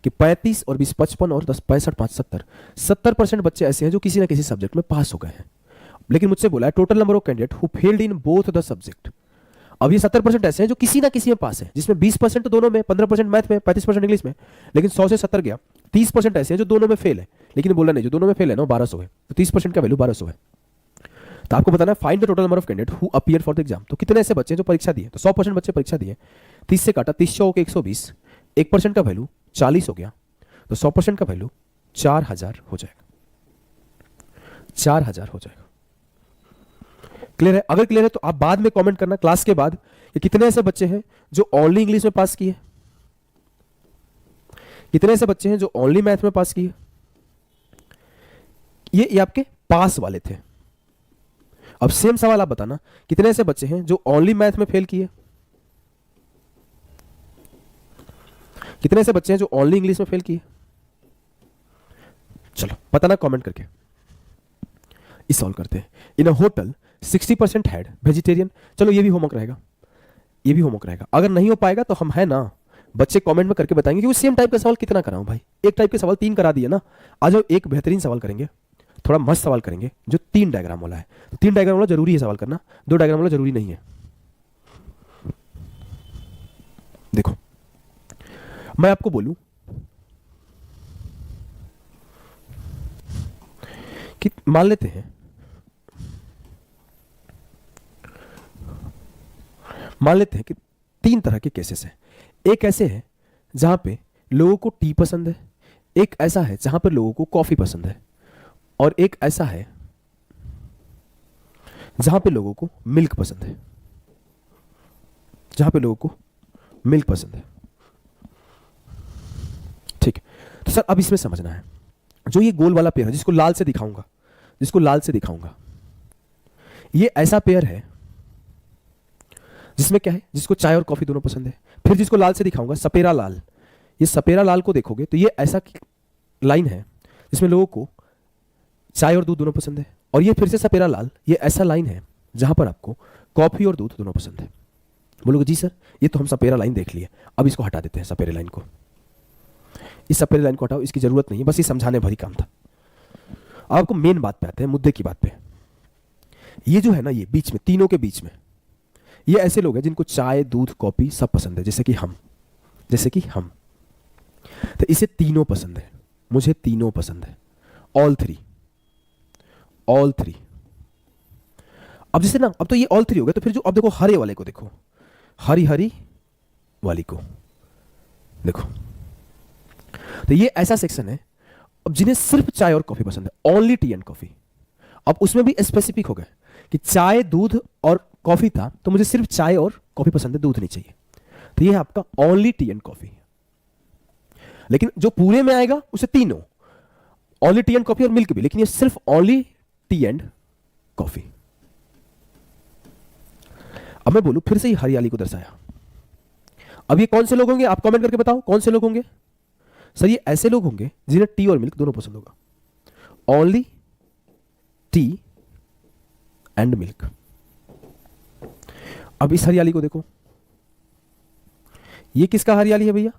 कि 35 और 20 55 और 10 65 5 70% बच्चे ऐसे हैं जो किसी ना किसी सब्जेक्ट में पास हो गए हैं। लेकिन मुझसे बोला है total number of candidate who failed in both the subject. अब ये 70% ऐसे हैं जो किसी ना किसी में पास है, जिसमें 20% तो दोनों में, 15% मैथ में, 35% इंग्लिश में। लेकिन 100 से 70 गया, 30% ऐसे हैं जो दोनों में फेल है। लेकिन बोला नहीं, जो दोनों में फेल है ना 1200 है, तो 30% का वैल्यू 1200 है। तो आपको बताना है find the total number of candidate who appear for the exam. तो कितने ऐसे बच्चे हैं जो परीक्षा दिए? तो 100% बच्चे परीक्षा दिए, 30 से काटा, 30 हो गया 120, 1% का वैल्यू 40 हो गया, तो 100% का वैल्यू 4000 हो जाएगा। 4000 हो जाएगा। क्लियर है? अगर क्लियर है तो आप बाद में कमेंट करना क्लास के बाद कि कितने ऐसे बच्चे हैं जो ओनली इंग्लिश में पास किए, कितने ऐसे बच्चे हैं जो ओनली मैथ में पास किए। ये आपके पास वाले थे। अब सेम सवाल आप बताना, कितने ऐसे बच्चे हैं जो ओनली मैथ में फेल किए, कितने ऐसे बच्चे हैं जो ओनली इंग्लिश में फेल किए। चलो बताना कमेंट करके। इस सॉल्व करते हैं। इन अ होटल 60% हैड वेजिटेरियन। चलो ये भी होमवर्क रहेगा, ये भी होमवर्क रहेगा। अगर नहीं हो पाएगा तो हम है ना बच्चे कमेंट में करके बताएंगे कि वो सेम टाइप का सवाल कितना कराऊं भाई। एक टाइप के सवाल 3 करा दिए ना, आज हम एक बेहतरीन सवाल करेंगे, थोड़ा मस्त सवाल करेंगे जो 3 डायग्राम वाला है। तो 3 डायग्राम वाला जरूरी है सवाल करना, 2 डायग्राम वाला जरूरी नहीं है। देखो मैं आपको बोलूं कि मान लेते हैं कि 3 तरह के केसेस हैं। एक ऐसे है जहां पे लोगों को टी पसंद है, एक ऐसा है जहां पर लोगों को कॉफी पसंद है, और एक ऐसा है जहां पे लोगों को मिल्क पसंद है, जहां पे लोगों को मिल्क पसंद है। ठीक है, तो सर अब इसमें समझना है, जो ये गोल वाला पेयर है जिसको लाल से दिखाऊंगा, ये ऐसा पेयर है जिसमें क्या है, जिसको चाय और कॉफी दोनों पसंद है। फिर जिसको लाल से दिखाऊंगा सपेरा लाल, ये सपेरा लाल को देखोगे तो ये ऐसा लाइन है जिसमें लोगों को चाय और दूध दोनों पसंद है। और ये फिर से सपेरा लाल, ये ऐसा लाइन है जहां पर आपको कॉफी और दूध दोनों पसंद है। बोलोगे जी सर ये तो हम सपेरा लाइन देख लिए, अब इसको हटा देते हैं सपेरे लाइन को। इस सपेरे लाइन को हटाओ, इसकी जरूरत नहीं है, बस ये समझाने भरी काम था। अब आपको मेन बात पे आते हैं, मुद्दे की बात पे। ये जो है ना, ये बीच में, तीनों के बीच में, ये ऐसे लोग हैं जिनको चाय दूध कॉफी सब पसंद है, जैसे कि हम। तो इसे तीनों पसंद है, मुझे तीनों पसंद है, ऑल थ्री। अब जैसे ना, अब तो ये ऑल थ्री हो गया, तो फिर जो अब देखो हरे वाले को देखो, हरी वाली को देखो, तो ये ऐसा सेक्शन है अब जिन्हें सिर्फ चाय और कॉफी पसंद है, ओनली टी एंड कॉफी। अब उसमें भी स्पेसिफिक हो गए कि चाय दूध और कॉफी था तो मुझे सिर्फ चाय और कॉफी पसंद है, दूध नहीं चाहिए। तो ये है आपका ओनली टी एंड कॉफी। लेकिन जो पूरे में आएगा उसे तीनों, ओनली टी एंड कॉफी और मिल्क भी, लेकिन ये सिर्फ ओनली टी एंड कॉफी। अब मैं बोलूं फिर से ही हरियाली को दर्शाया। अब ये कौन से लोग होंगे आप कमेंट करके बताओ, कौन से लोग होंगे सर? ये ऐसे लोग होंगे जिन्हें टी और मिल्क दोनों पसंद होगा, ओनली टी एंड मिल्क। अब इस हरियाली को देखो, ये किसका हरियाली है भैया?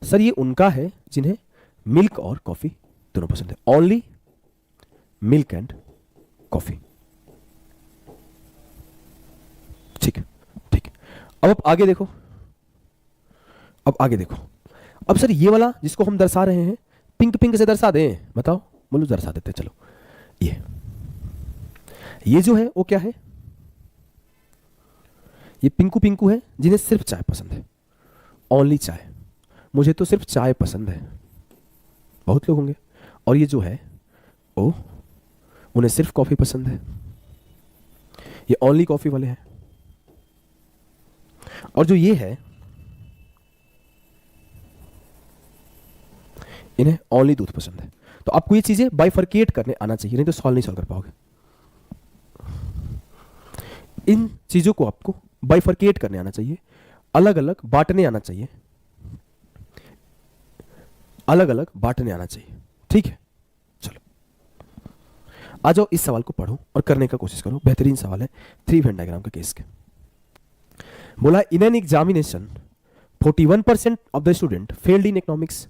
सर ये उनका है जिन्हें मिल्क और कॉफी दोनों पसंद है, ओनली मिल्क एंड कॉफी। ठीक है। अब आगे देखो, अब सर ये वाला जिसको हम दर्शा रहे हैं, पिंक से दर्शा दें, बताओ बोलो, दर्शा देते हैं। चलो ये जो है वो क्या है? ये पिंकू है जिन्हें सिर्फ चाय पसंद है, ओनली चाय। मुझे तो सिर्फ चाय पसंद है, बहुत लोग होंगे। और ये जो है ओ, उन्हें सिर्फ कॉफी पसंद है, ये ओनली कॉफी वाले हैं। और जो ये है, इन्हें ओनली दूध पसंद है। तो आपको ये चीजें बाइफरकेट करने आना चाहिए, नहीं तो सॉल्व नहीं कर पाओगे। इन चीजों को आपको बाइफरकेट करने आना चाहिए, अलग अलग बांटने आना चाहिए, ठीक है। चलो आ जाओ, इस सवाल को पढ़ो और करने का कोशिश करो। बेहतरीन सवाल है 3 वेन डायग्राम के केस के। बोला in an examination 41% of the student failed in economics,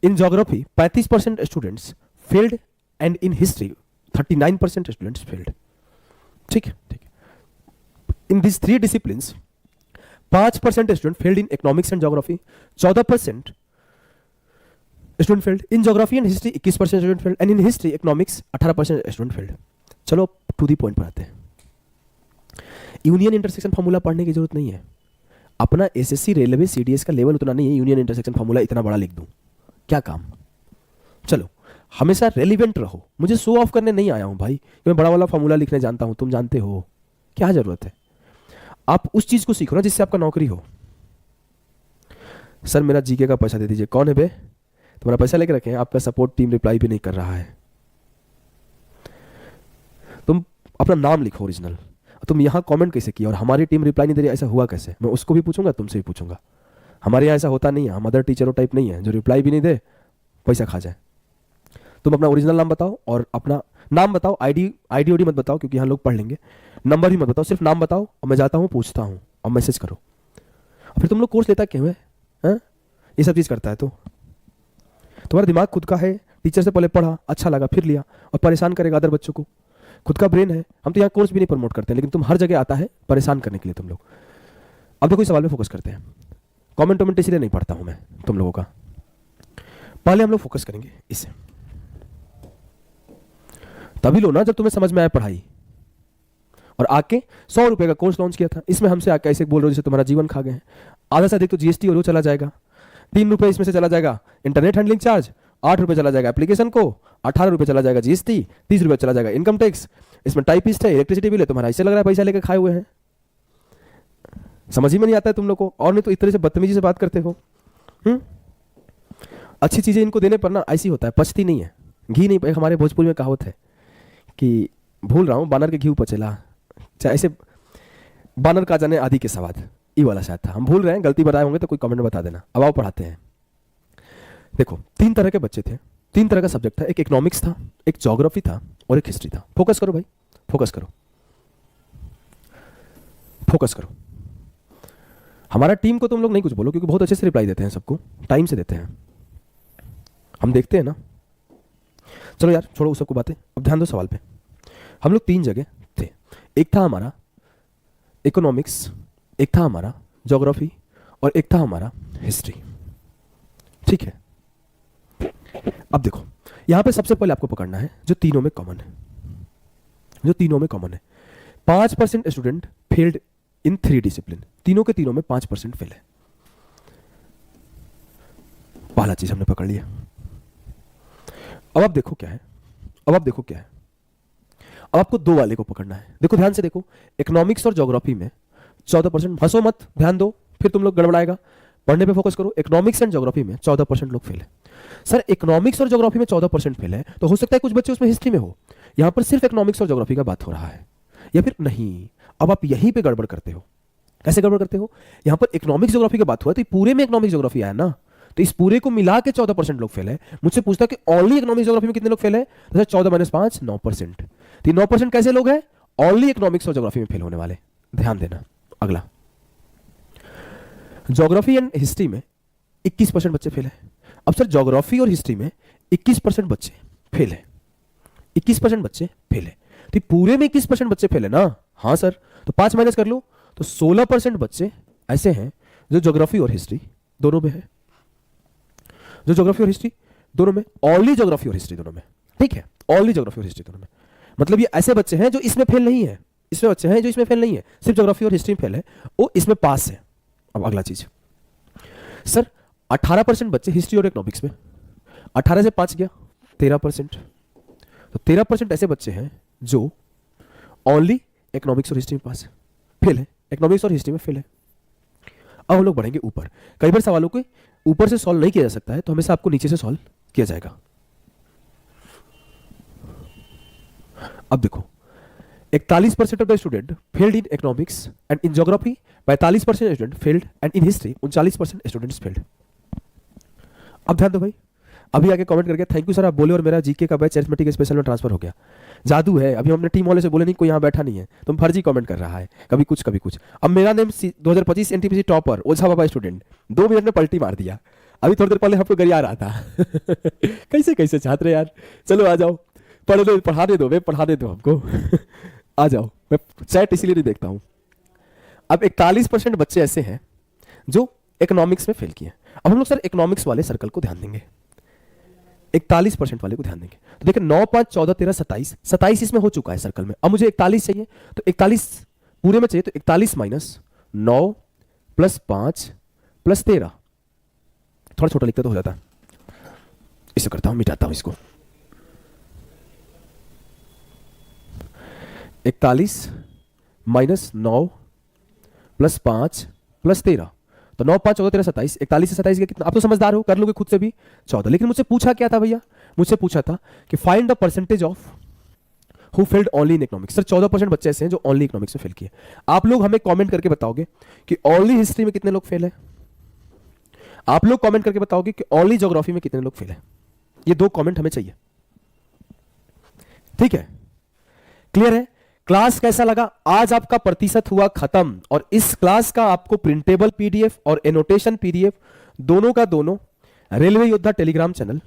in geography 35% students failed and in history 39% students failed. ठीक है, ठीक है। In this three disciplines 5% student failed in economics and geography, 14% student failed in geography and history, 21% student failed and in history economics 18% student failed. चलो to the point पर आते हैं। Union intersection formula पढ़ने की जरूरत नहीं है, अपना एसएससी रेलवे सीडीएस का लेवल उतना नहीं है यूनियन इंटरसेक्शन फॉर्मूला इतना बड़ा लिख दूं, क्या काम। चलो हमेशा रेलिवेंट रहो, मुझे शो ऑफ करने नहीं आया हूं भाई कि मैं बड़ा वाला फॉर्मूला लिखने जानता हूं, तुम जानते हो, क्या जरूरत है। आप उस चीज को सीखो ना जिससे आपका नौकरी हो। सर मेरा जीके का पैसा दे दीजिए, कौन है बे, तुम्हारा पैसा लेके रखे हैं, आपका सपोर्ट टीम रिप्लाई भी नहीं कर रहा है। तुम अपना नाम लिखो ओरिजिनल, तुम यहां कमेंट कैसे किया और हमारी टीम रिप्लाई नहीं दे रही, ऐसा हुआ कैसे, मैं उसको भी पूछूंगा तुमसे भी पूछूंगा। हमारे यहाँ ऐसा होता नहीं है, हम अदर टीचरों टाइप नहीं है जो रिप्लाई भी नहीं दे पैसा खा जाए। तुम अपना ओरिजिनल नाम बताओ और अपना नाम बताओ, आईडी ओडी मत बताओ क्योंकि यहाँ लोग पढ़ लेंगे, नंबर भी मत बताओ, सिर्फ नाम बताओ और मैं जाता हूँ पूछता हूँ और मैसेज करो। और फिर तुम लोग कोर्स लेता क्यों है, ये सब चीज़ करता है तो तुम्हारा दिमाग खुद का है, टीचर से पहले पढ़ा, अच्छा लगा, फिर लिया और परेशान करेगा अदर बच्चों को। खुद का ब्रेन है, हम तो यहाँ कोर्स भी नहीं प्रमोट करते हैं, लेकिन तुम हर जगह आता है परेशान करने के लिए तुम लोग। अब देखो इस सवाल में फोकस करते हैं, कमेंट वमेंट इसलिए नहीं पढ़ता हूँ मैं तुम लोगों का, पहले हम लोग फोकस करेंगे इसे। तभी लो ना जब तुम्हें समझ में आए पढ़ाई। और आके 100 रुपए का कोर्स लॉन्च किया था, इसमें हमसे आके ऐसे बोल रहे हो जैसे तुम्हारा जीवन खा गए हैं। आधा से अधिक तो जीएसटी और वो चला जाएगा, 3 रुपए इसमें से चला जाएगा इंटरनेट हैंडलिंग चार्ज, 8 रुपए चला जाएगा एप्लीकेशन को, 18 रुपए चला जाएगा जीएसटी, 30 रुपए चला जाएगा इनकम टैक्स, इसमें टाइपिस्ट है, इलेक्ट्रिसिटी बिल है, तुम्हारा ऐसे लग रहा है पैसा लेकर खाए हुए हैं। समझ ही में नहीं आता है तुम लोग को, और नहीं तो इस तरह से बदतमीजी से बात करते हो। अच्छी चीजें इनको देने पर ना ऐसी होता है, पचती नहीं है, घी नहीं। एक हमारे भोजपुरी में कहावत है कि भूल रहा हूं बानर के घी ऊपर चला, चाहे ऐसे बानर का जाने आदि के सवाद, ये वाला शायद था, हम भूल रहे हैं, गलती बताए होंगे तो कोई कमेंट में बता देना। अब आओ पढ़ाते हैं। देखो 3 तरह के बच्चे थे, 3 तरह का सब्जेक्ट था, एक इकोनॉमिक्स था, एक ज्योग्राफी था और एक हिस्ट्री था। फोकस करो भाई, फोकस करो, फोकस करो। हमारा टीम को तुम लोग नहीं कुछ बोलो क्योंकि बहुत अच्छे से रिप्लाई देते हैं, सबको टाइम से देते हैं, हम देखते हैं ना। चलो यार छोड़ो उस सबको बातें, अब ध्यान दो सवाल पे। हम लोग 3 जगह थे, एक था हमारा इकोनॉमिक्स, एक था हमारा ज्योग्राफी और एक था हमारा हिस्ट्री। ठीक है, अब देखो यहां पे सबसे पहले आपको पकड़ना है जो तीनों में कॉमन है, जो तीनों में कॉमन है। 5% स्टूडेंट फेल्ड इन 3 डिसिप्लिन, तीनों के तीनों में 5% फेल है। पहला चीज हमने पकड़ लिया। अब आप देखो क्या है, अब आप देखो क्या है, अब आपको 2 वाले को पकड़ना है। देखो ध्यान से देखो, इकोनॉमिक्स और ज्योग्राफी में 14%, हंसो मत, ध्यान दो, फिर तुम लोग गड़बड़ाएगा, पढ़ने पे फोकस करो। इकोनॉमिक्स एंड ज्योग्राफी में 14% लोग फेल है। सर इकोनॉमिक्स और ज्योग्राफी में 14% फेल है, तो हो सकता है कुछ बच्चे उसमें हिस्ट्री में हो, यहां पर सिर्फ इकोनॉमिक्स और ज्योग्राफी का बात हो रहा है, या फिर नहीं। अब आप यहीं पे गड़बड़ करते हो। कैसे गड़बड़ करते हो, यहां पर इकोनॉमिक्स ज्योग्राफी की बात हुआ तो पूरे में इकोनॉमिक्स ज्योग्राफी आया ना, तो इस पूरे को मिला के 14% लोग फेल है। मुझसे पूछता कि ओनली इकोनॉमिक्स ज्योग्राफी में कितने लोग फेल है, तो 14 - 5 9%। तो 9% कैसे लोग हैं, ओनली इकोनॉमिक्स और ज्योग्राफी में फेल होने वाले। ध्यान देना। अगला, ज्योग्राफी एंड हिस्ट्री में 21% बच्चे फेल है। अब सर ज्योग्राफी और हिस्ट्री में 21% बच्चे फेल है, 21% बच्चे फेल है, तो पूरे में 21% बच्चे फेल है ना। हाँ सर, तो 5 माइनस कर लो तो 16% बच्चे ऐसे हैं जो ज्योग्राफी और हिस्ट्री दोनों में है, जो ज्योग्राफी और हिस्ट्री दोनों में, ओनली ज्योग्राफी और हिस्ट्री दोनों में। ठीक है, ओनली ज्योग्राफी और हिस्ट्री दोनों में, मतलब ये ऐसे बच्चे हैं जो इसमें फेल नहीं है, इसमें बच्चे हैं जो इसमें फेल नहीं है, सिर्फ ज्योग्राफी और हिस्ट्री में फेल है, वो इसमें पास है। अब अगला चीज, सर 18% बच्चे हिस्ट्री और इकोनॉमिक्स में, 18 से 5 गया 13%, तो 13% ऐसे बच्चे हैं जो ओनली इकोनॉमिक्स और हिस्ट्री में पास है, फेल है, इकोनॉमिक्स और हिस्ट्री में फेल है। अब हम लोग बढ़ेंगे ऊपर। कई बार सवालों को ऊपर से सॉल्व नहीं किया जा सकता है, तो हमेशा आपको नीचे से सॉल्व किया जाएगा। अब देखो 41% of the student failed in economics and in geography, 45% student failed and in history 39% students failed. अब ध्यान दो भाई, अभी आके कमेंट करके थैंक यू सर आप बोले और मेरा जीके का बैच अरिथमेटिक स्पेशल में ट्रांसफर हो गया। जादू है, अभी हमने टीम वाले से बोले नहीं, कोई यहाँ बैठा नहीं है, तुम फर्जी कमेंट कर रहा है, कभी कुछ कभी कुछ। अब मेरा नेम 2025 एनटीपीसी टॉपर ओझा बाबा स्टूडेंट 2 मिनट में पलटी मार दिया, अभी थोड़ी देर पहले आपको गरिया रहा था। कैसे कैसे छात्र यार, चलो आ जाओ, पढ़ाने दो, वे पढ़ाने दो हमको। आ जाओ, मैं चैट इसीलिए नहीं देखता हूं। अब 41% बच्चे ऐसे हैं जो इकोनॉमिक्स में फेल किए। अब हम लोग सर इकोनॉमिक्स वाले सर्कल को ध्यान देंगे, 41% वाले को ध्यान देंगे। तो देखिए 9 5 14 13 27, 27 इसमें हो चुका है सर्कल में। अब मुझे 41 चाहिए, तो 41 पूरे में चाहिए, तो 41 माइनस 9 प्लस 5 प्लस 13, थोड़ा छोटा लिखते तो हो जाता। इसे करता हूं, मिटाता हूं इसको। 41 माइनस 9 प्लस 5 प्लस 13, तो 9 5 14 13 27, 41 से 27 के कितना, आप तो समझदार हो, कर लोगे खुद से भी 14। लेकिन मुझसे पूछा क्या था भैया, मुझसे पूछा था कि find the percentage of who failed only in economics. Sir 14% बच्चे ऐसे हैं जो ओनली इकोनॉमिक्स में फेल किए। आप लोग हमें कमेंट करके बताओगे कि ओनली हिस्ट्री में कितने लोग फेल है, आप लोग कमेंट करके बताओगे कि ओनली ज्योग्राफी में कितने लोग फेल है। ये 2 कमेंट हमें चाहिए, ठीक है, क्लियर है। क्लास कैसा लगा, आज आपका प्रतिशत हुआ खत्म, और इस क्लास का आपको प्रिंटेबल पीडीएफ और एनोटेशन पीडीएफ दोनों का दोनों रेलवे योद्धा टेलीग्राम चैनल